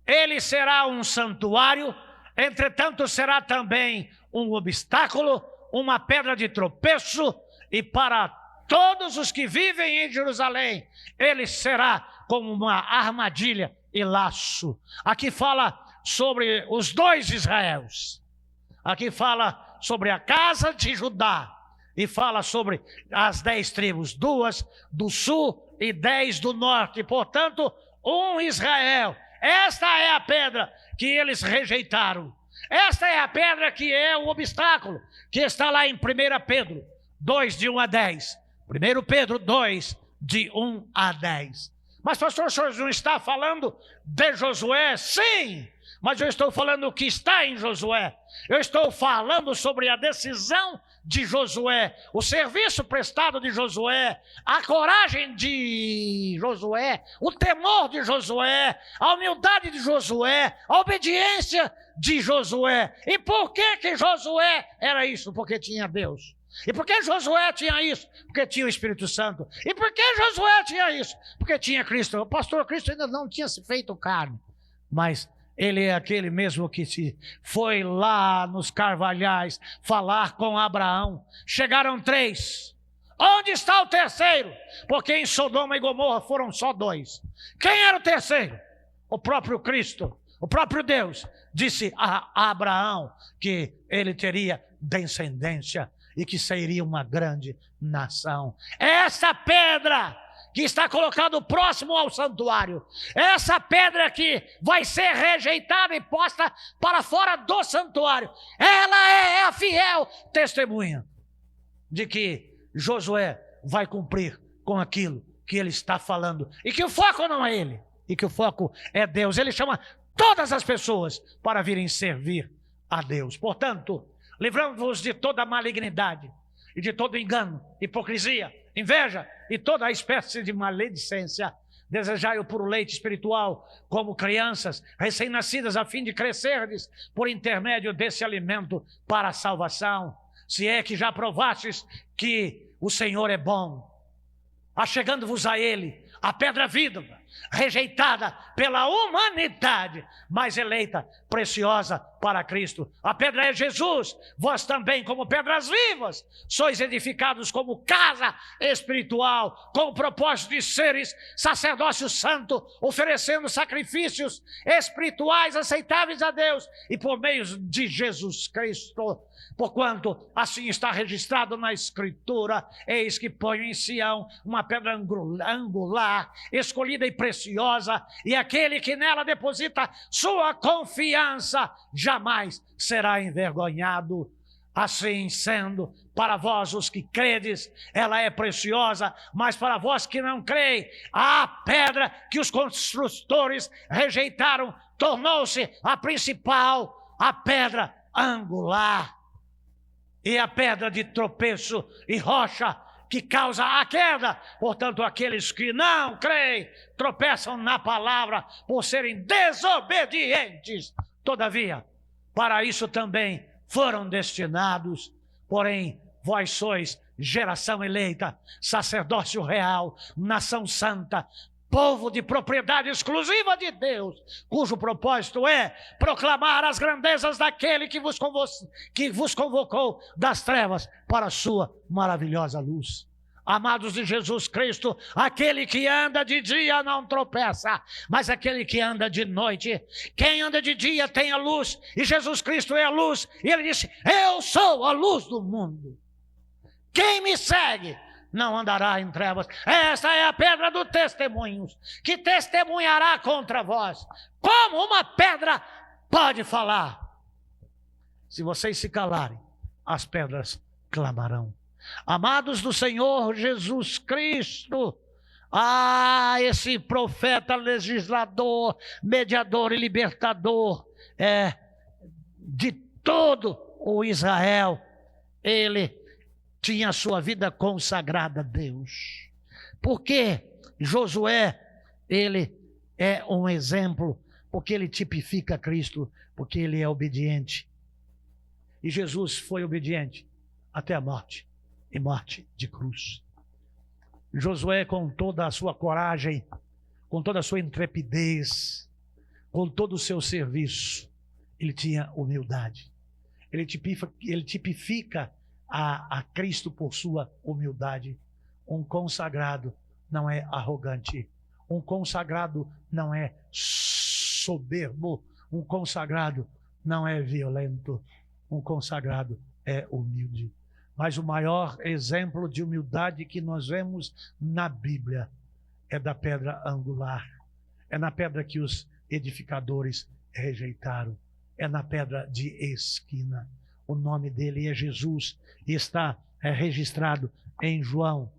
ele será um santuário, entretanto será também um obstáculo, uma pedra de tropeço, e para todos os que vivem em Jerusalém ele será como uma armadilha e laço. Aqui fala sobre os 2 Israéis. Aqui fala sobre a casa de Judá. E fala sobre as 10 tribos, 2 do sul e 10 do norte. Portanto, um Israel. Esta é a pedra que eles rejeitaram. Esta é a pedra que é o obstáculo, que está lá em 1 Pedro 2, de 1 a 10. 1 Pedro 2, de 1 a 10. Mas pastor, o senhor não está falando de Josué? Sim, mas eu estou falando o que está em Josué. Eu estou falando sobre a decisão de Josué, o serviço prestado de Josué, a coragem de Josué, o temor de Josué, a humildade de Josué, a obediência de Josué. E por que Josué era isso? Porque tinha Deus. E por que Josué tinha isso? Porque tinha o Espírito Santo. E por que Josué tinha isso? Porque tinha Cristo. O pastor Cristo ainda não tinha se feito carne, mas ele é aquele mesmo que se foi lá nos carvalhais falar com Abraão. Chegaram 3. Onde está o terceiro? Porque em Sodoma e Gomorra foram só 2. Quem era o terceiro? O próprio Cristo, o próprio Deus. Disse a Abraão que ele teria descendência e que seria uma grande nação. Essa pedra que está colocado próximo ao santuário, essa pedra que vai ser rejeitada e posta para fora do santuário, ela é a fiel testemunha de que Josué vai cumprir com aquilo que ele está falando, e que o foco não é ele, e que o foco é Deus. Ele chama todas as pessoas para virem servir a Deus. Portanto, livrando-vos de toda malignidade e de todo engano, hipocrisia, inveja e toda a espécie de maledicência. Desejai o puro leite espiritual, como crianças recém-nascidas, a fim de crescerdes por intermédio desse alimento para a salvação. Se é que já provastes que o Senhor é bom. Achegando-vos a Ele, a pedra viva, rejeitada pela humanidade, mas eleita, preciosa para Cristo. A pedra é Jesus. Vós também, como pedras vivas, sois edificados como casa espiritual, com o propósito de seres sacerdócio santo, oferecendo sacrifícios espirituais aceitáveis a Deus, e por meio de Jesus Cristo. Porquanto assim está registrado na Escritura: eis que ponho em Sião uma pedra angular, escolhida e preciosa, e aquele que nela deposita sua confiança jamais será envergonhado. Assim sendo, para vós os que credes, ela é preciosa, mas para vós que não creem, a pedra que os construtores rejeitaram tornou-se a principal, a pedra angular. E a pedra de tropeço e rocha que causa a queda. Portanto, aqueles que não creem tropeçam na palavra por serem desobedientes Todavia, para isso também foram destinados, porém, vós sois geração eleita, sacerdócio real, nação santa, povo de propriedade exclusiva de Deus, cujo propósito é proclamar as grandezas daquele que vos convocou das trevas para a sua maravilhosa luz. Amados de Jesus Cristo, aquele que anda de dia não tropeça, mas aquele que anda de noite, quem anda de dia tem a luz, e Jesus Cristo é a luz, e ele disse: eu sou a luz do mundo. Quem me segue não andará em trevas. Esta é a pedra do testemunho, que testemunhará contra vós. Como uma pedra pode falar? Se vocês se calarem, as pedras clamarão. Amados do Senhor Jesus Cristo, esse profeta, legislador, mediador e libertador de todo o Israel, ele tinha a sua vida consagrada a Deus. Porque Josué, ele é um exemplo, porque ele tipifica Cristo, porque ele é obediente. E Jesus foi obediente até a morte, e morte de cruz. Josué, com toda a sua coragem, com toda a sua intrepidez, com todo o seu serviço, ele tinha humildade. Ele tipifica a Cristo por sua humildade. Um consagrado não é arrogante. Um consagrado não é soberbo. Um consagrado não é violento. Um consagrado é humilde. Mas o maior exemplo de humildade que nós vemos na Bíblia é da pedra angular. É na pedra que os edificadores rejeitaram. É na pedra de esquina. O nome dele é Jesus e está registrado em João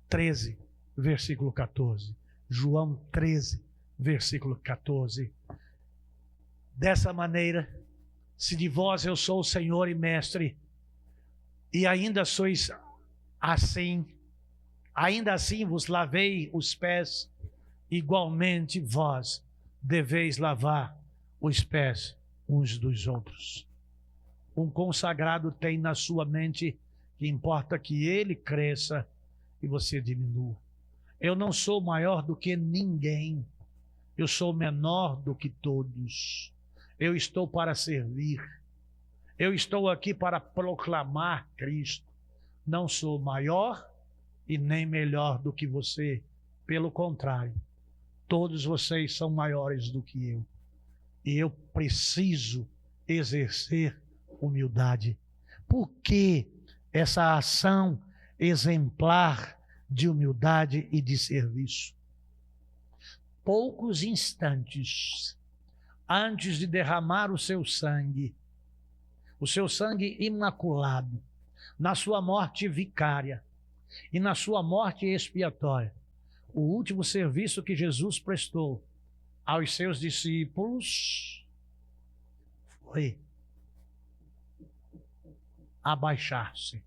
13, versículo 14. João 13, versículo 14. Dessa maneira, se de vós eu sou o Senhor e Mestre, e ainda sois assim, ainda assim vos lavei os pés, igualmente vós deveis lavar os pés uns dos outros. Um consagrado tem na sua mente que importa que ele cresça e você diminua. Eu não sou maior do que ninguém, eu sou menor do que todos. Eu estou para servir. Eu estou aqui para proclamar Cristo. Não sou maior e nem melhor do que você. Pelo contrário, todos vocês são maiores do que eu. E eu preciso exercer humildade. Por que essa ação exemplar de humildade e de serviço? Poucos instantes antes de derramar o seu sangue imaculado, na sua morte vicária e na sua morte expiatória, o último serviço que Jesus prestou aos seus discípulos foi abaixar-se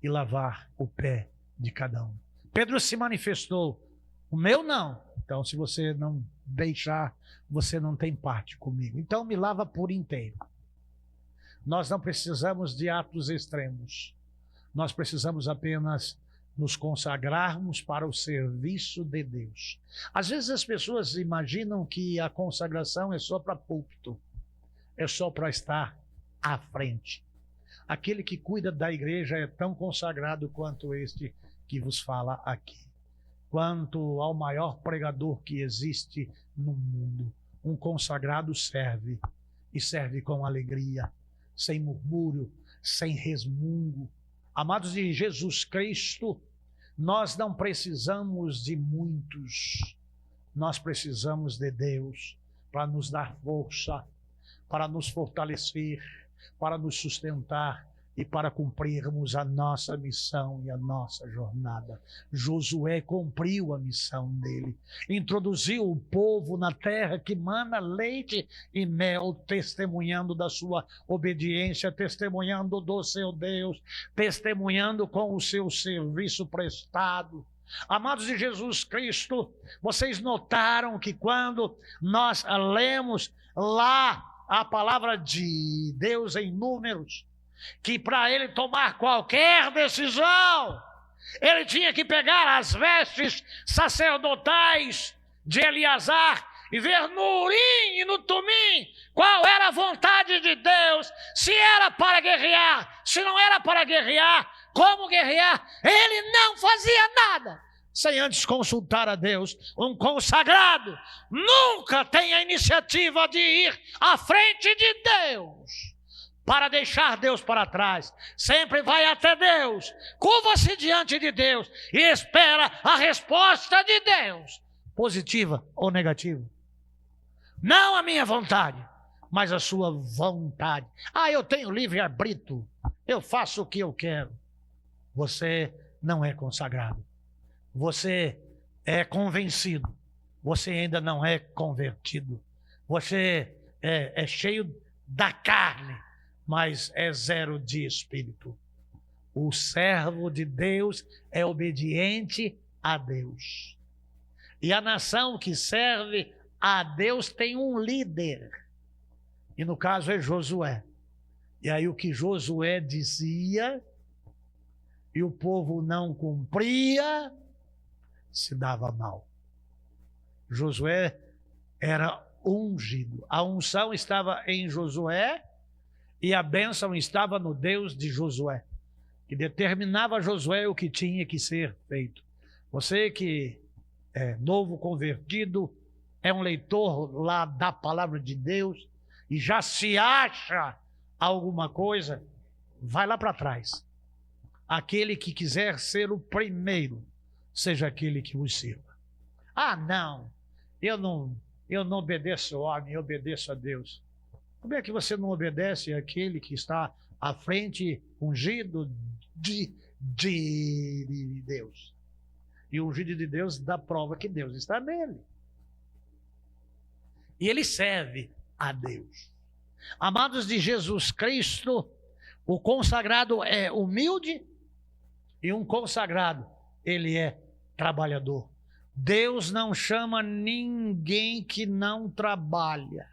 e lavar o pé de cada um. Pedro se manifestou: o meu não. Então, se você não deixar, você não tem parte comigo. Então, me lava por inteiro. Nós não precisamos de atos extremos. Nós precisamos apenas nos consagrarmos para o serviço de Deus. Às vezes as pessoas imaginam que a consagração é só para púlpito, é só para estar à frente. Aquele que cuida da igreja é tão consagrado quanto este que vos fala aqui. Quanto ao maior pregador que existe no mundo, um consagrado serve, e serve com alegria, sem murmúrio, sem resmungo. Amados de Jesus Cristo, nós não precisamos de muitos, nós precisamos de Deus para nos dar força, para nos fortalecer, para nos sustentar e para cumprirmos a nossa missão e a nossa jornada. Josué cumpriu a missão dele, introduziu o povo na terra que mana leite e mel, testemunhando da sua obediência, testemunhando do seu Deus, testemunhando com o seu serviço prestado. Amados de Jesus Cristo, vocês notaram que quando nós lemos lá a palavra de Deus em Números, que para ele tomar qualquer decisão, ele tinha que pegar as vestes sacerdotais de Eleazar e ver no Urim e no Tumim qual era a vontade de Deus, se era para guerrear, se não era para guerrear, como guerrear. Ele não fazia nada sem antes consultar a Deus. Um consagrado nunca tem a iniciativa de ir à frente de Deus para deixar Deus para trás. Sempre vai até Deus, curva-se diante de Deus e espera a resposta de Deus, positiva ou negativa. Não a minha vontade, mas a sua vontade. Eu tenho livre-arbítrio, eu faço o que eu quero. Você não é consagrado. Você é convencido. Você ainda não é convertido. Você é cheio da carne, mas é zero de espírito. O servo de Deus é obediente a Deus. E a nação que serve a Deus tem um líder. E no caso é Josué. E aí o que Josué dizia e o povo não cumpria, se dava mal. Josué era ungido. A unção estava em Josué e a bênção estava no Deus de Josué, que determinava a Josué o que tinha que ser feito. Você que é novo convertido, é um leitor lá da palavra de Deus e já se acha alguma coisa, vai lá para trás. Aquele que quiser ser o primeiro, seja aquele que vos sirva. Não, eu não obedeço ao homem, eu obedeço a Deus. Como é que você não obedece àquele que está à frente, ungido de Deus? E o ungido de Deus dá prova que Deus está nele. E ele serve a Deus. Amados de Jesus Cristo, o consagrado é humilde e um consagrado, ele é trabalhador. Deus não chama ninguém que não trabalha.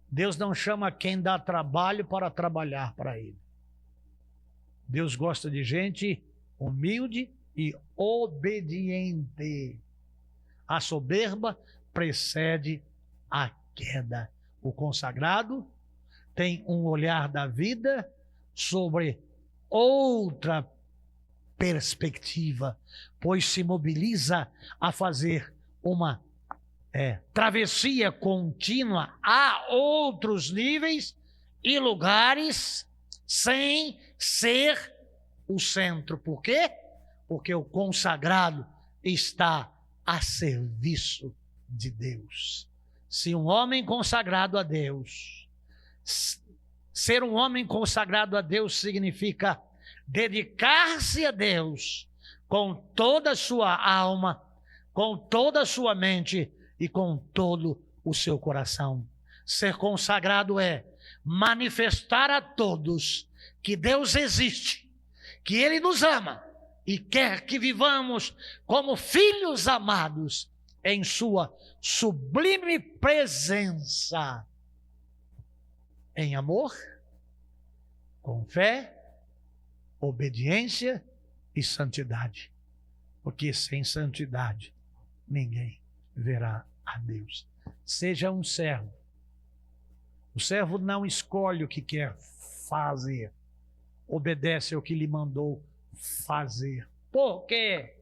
Deus não chama quem dá trabalho para trabalhar para ele. Deus gosta de gente humilde e obediente. A soberba precede a queda. O consagrado tem um olhar da vida sobre outra perspectiva, pois se mobiliza a fazer uma travessia contínua a outros níveis e lugares sem ser o centro. Por quê? Porque o consagrado está a serviço de Deus. Se um homem consagrado a Deus, ser um homem consagrado a Deus significa dedicar-se a Deus com toda a sua alma, com toda a sua mente e com todo o seu coração. Ser consagrado é manifestar a todos que Deus existe, que Ele nos ama e quer que vivamos como filhos amados em sua sublime presença, em amor, com fé, obediência e santidade, porque sem santidade ninguém verá a Deus. Seja um servo. O servo não escolhe o que quer fazer, obedece ao que lhe mandou fazer. Por quê?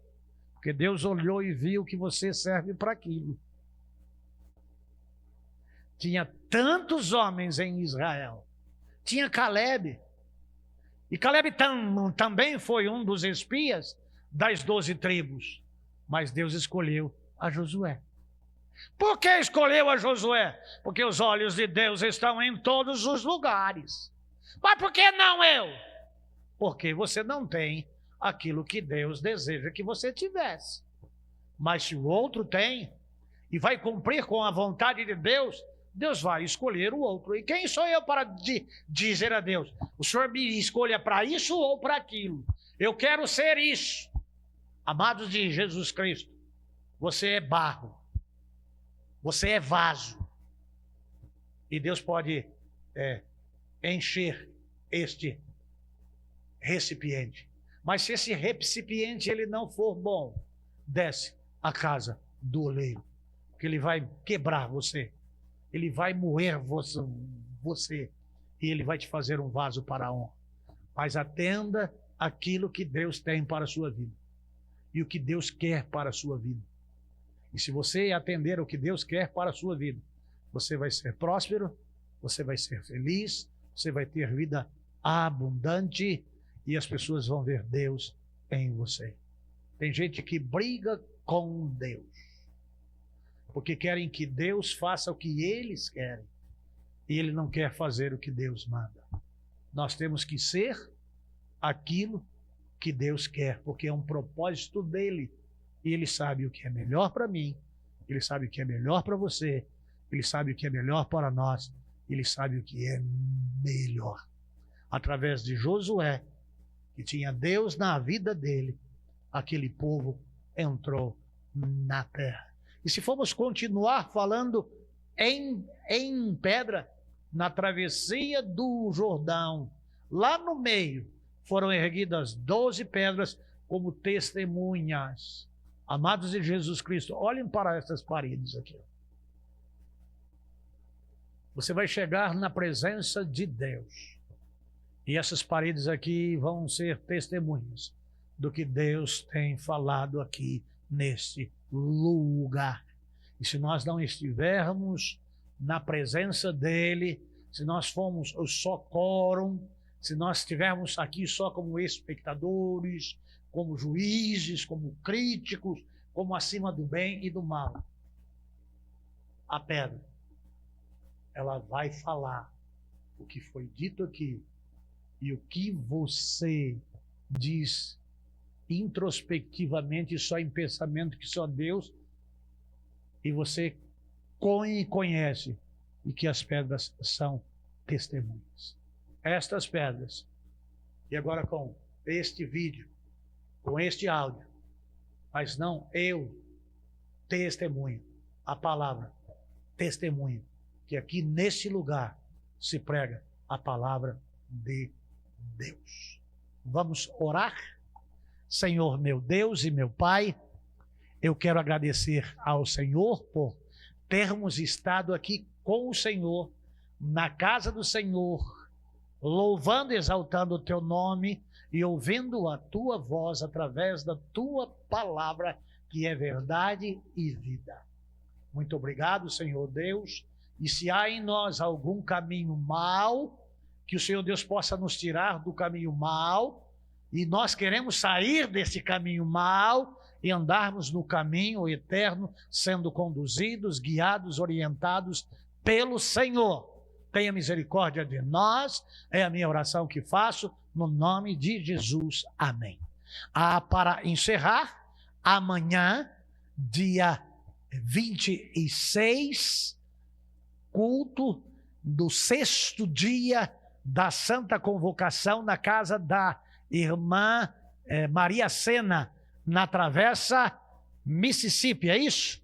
Porque Deus olhou e viu que você serve para aquilo. Tinha tantos homens em Israel. Tinha Caleb. E Caleb também foi um dos espias das 12 tribos. Mas Deus escolheu a Josué. Por que escolheu a Josué? Porque os olhos de Deus estão em todos os lugares. Mas por que não eu? Porque você não tem aquilo que Deus deseja que você tivesse. Mas se o outro tem e vai cumprir com a vontade de Deus, Deus vai escolher o outro. E quem sou eu para dizer a Deus: o Senhor me escolha para isso ou para aquilo? Eu quero ser isso. Amados de Jesus Cristo, você é barro. Você é vaso. E Deus pode encher este recipiente. Mas se esse recipiente ele não for bom, desce a casa do oleiro, que ele vai quebrar você, ele vai moer você e ele vai te fazer um vaso para a honra. Mas atenda aquilo que Deus tem para a sua vida e o que Deus quer para a sua vida. E se você atender o que Deus quer para a sua vida, você vai ser próspero, você vai ser feliz, você vai ter vida abundante e as pessoas vão ver Deus em você. Tem gente que briga com Deus, porque querem que Deus faça o que eles querem e Ele não quer fazer o que Deus manda. Nós temos que ser aquilo que Deus quer, porque é um propósito dEle e Ele sabe o que é melhor para mim, Ele sabe o que é melhor para você, Ele sabe o que é melhor para nós, Ele sabe o que é melhor. Através de Josué, que tinha Deus na vida dele, aquele povo entrou na terra. E se formos continuar falando em pedra, na travessia do Jordão, lá no meio, foram erguidas 12 pedras como testemunhas. Amados de Jesus Cristo, olhem para essas paredes aqui. Você vai chegar na presença de Deus. E essas paredes aqui vão ser testemunhas do que Deus tem falado aqui neste lugar. E se nós não estivermos na presença dEle, se nós formos só quórum, se nós estivermos aqui só como espectadores, como juízes, como críticos, como acima do bem e do mal, a pedra, ela vai falar o que foi dito aqui e o que você diz introspectivamente, só em pensamento, que só Deus e você conhece, e que as pedras são testemunhas. Estas pedras, e agora com este vídeo, com este áudio, mas não eu testemunho, a palavra testemunho, que aqui neste lugar se prega a palavra de Deus. Vamos orar? Senhor meu Deus e meu Pai, eu quero agradecer ao Senhor por termos estado aqui com o Senhor, na casa do Senhor, louvando e exaltando o teu nome e ouvindo a tua voz através da tua palavra, que é verdade e vida. Muito obrigado, Senhor Deus, e se há em nós algum caminho mau, que o Senhor Deus possa nos tirar do caminho mau, e nós queremos sair desse caminho mau e andarmos no caminho eterno, sendo conduzidos, guiados, orientados pelo Senhor. Tenha misericórdia de nós, é a minha oração que faço, no nome de Jesus. Amém. Para encerrar, amanhã, dia 26, culto do 6º dia da Santa Convocação na casa da irmã Maria Sena, na Travessa Mississippi, é isso?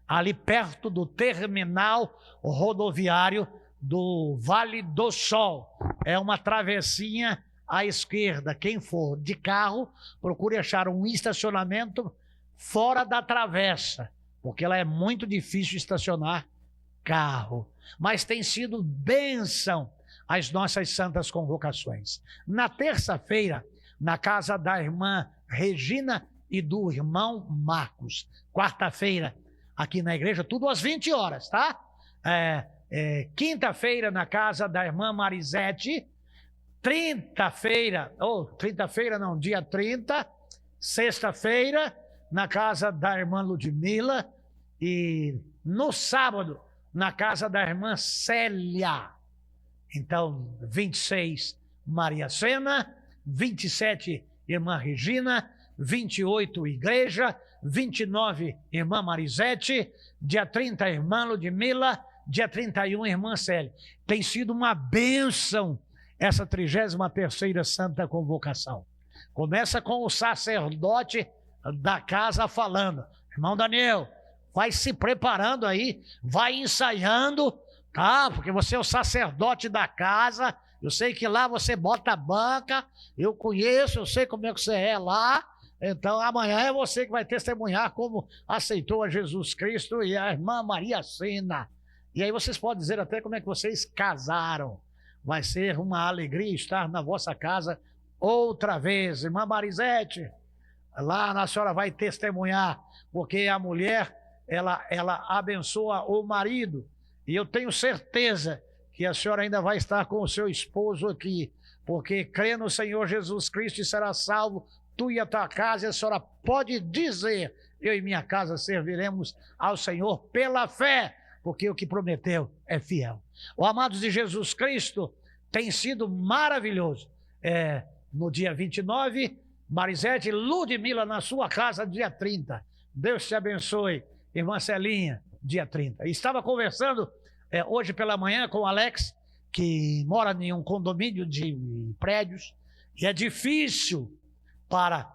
Ali perto do terminal rodoviário do Vale do Sol. É uma travessinha à esquerda. Quem for de carro, procure achar um estacionamento fora da travessa, porque lá é muito difícil estacionar carro. Mas tem sido bênção as nossas santas convocações. Na terça-feira, na casa da irmã Regina e do irmão Marcos. Quarta-feira, aqui na igreja, tudo às 20 horas, tá? Quinta-feira, na casa da irmã Marisete. Dia 30. Sexta-feira, na casa da irmã Ludmila. E no sábado, na casa da irmã Célia. Então, 26, Maria Sena. 27, irmã Regina. 28, igreja. 29, irmã Marisete. Dia 30, irmã Ludmila. Dia 31, irmã Célia. Tem sido uma bênção essa 33ª Santa Convocação. Começa com o sacerdote da casa falando. Irmão Daniel, vai se preparando aí, vai ensaiando, Tá, porque você é o sacerdote da casa. Eu sei que lá você bota a banca. Eu conheço, eu sei como é que você é lá. Então amanhã é você que vai testemunhar como aceitou a Jesus Cristo e a irmã Maria Sena. E aí vocês podem dizer até como é que vocês casaram. Vai ser uma alegria estar na vossa casa outra vez. Irmã Marisete, lá a senhora vai testemunhar, porque a mulher, ela abençoa o marido. E eu tenho certeza que a senhora ainda vai estar com o seu esposo aqui, porque crê no Senhor Jesus Cristo e será salvo, tu e a tua casa. E a senhora pode dizer: eu e minha casa serviremos ao Senhor pela fé, porque o que prometeu é fiel. O amados de Jesus Cristo, tem sido maravilhoso. No dia 29, Marisete Ludmila na sua casa, dia 30. Deus te abençoe, irmã Celinha, dia 30. Estava conversando hoje pela manhã com o Alex, que mora em um condomínio de prédios, e é difícil para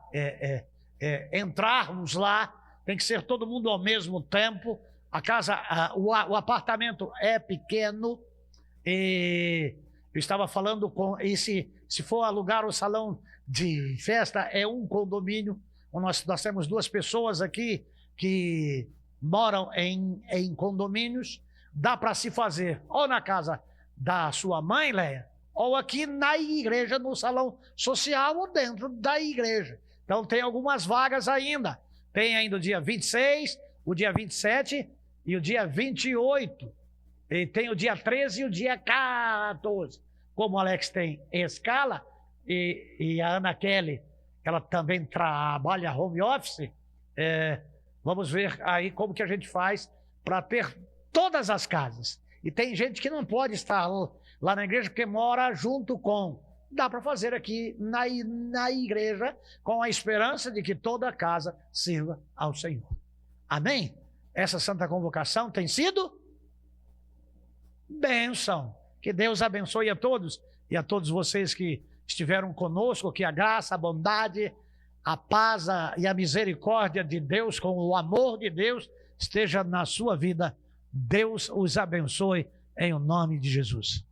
entrarmos lá, tem que ser todo mundo ao mesmo tempo. A casa, o apartamento é pequeno, e eu estava falando se for alugar o salão de festa, é um condomínio. Nós temos 2 pessoas aqui que moram em condomínios. Dá para se fazer ou na casa da sua mãe, Leia, ou aqui na igreja, no salão social ou dentro da igreja. Então tem algumas vagas ainda. Tem ainda o dia 26, o dia 27 e o dia 28. E tem o dia 13 e o dia 14. Como o Alex tem escala, e a Ana Kelly, ela também trabalha home office, vamos ver aí como que a gente faz para ter todas as casas. E tem gente que não pode estar lá na igreja porque mora junto com. Dá para fazer aqui na igreja, com a esperança de que toda a casa sirva ao Senhor. Amém? Essa santa convocação tem sido bênção. Que Deus abençoe a todos e a todos vocês que estiveram conosco, que a graça, a bondade, a paz e a misericórdia de Deus, com o amor de Deus, esteja na sua vida. Deus os abençoe em nome de Jesus.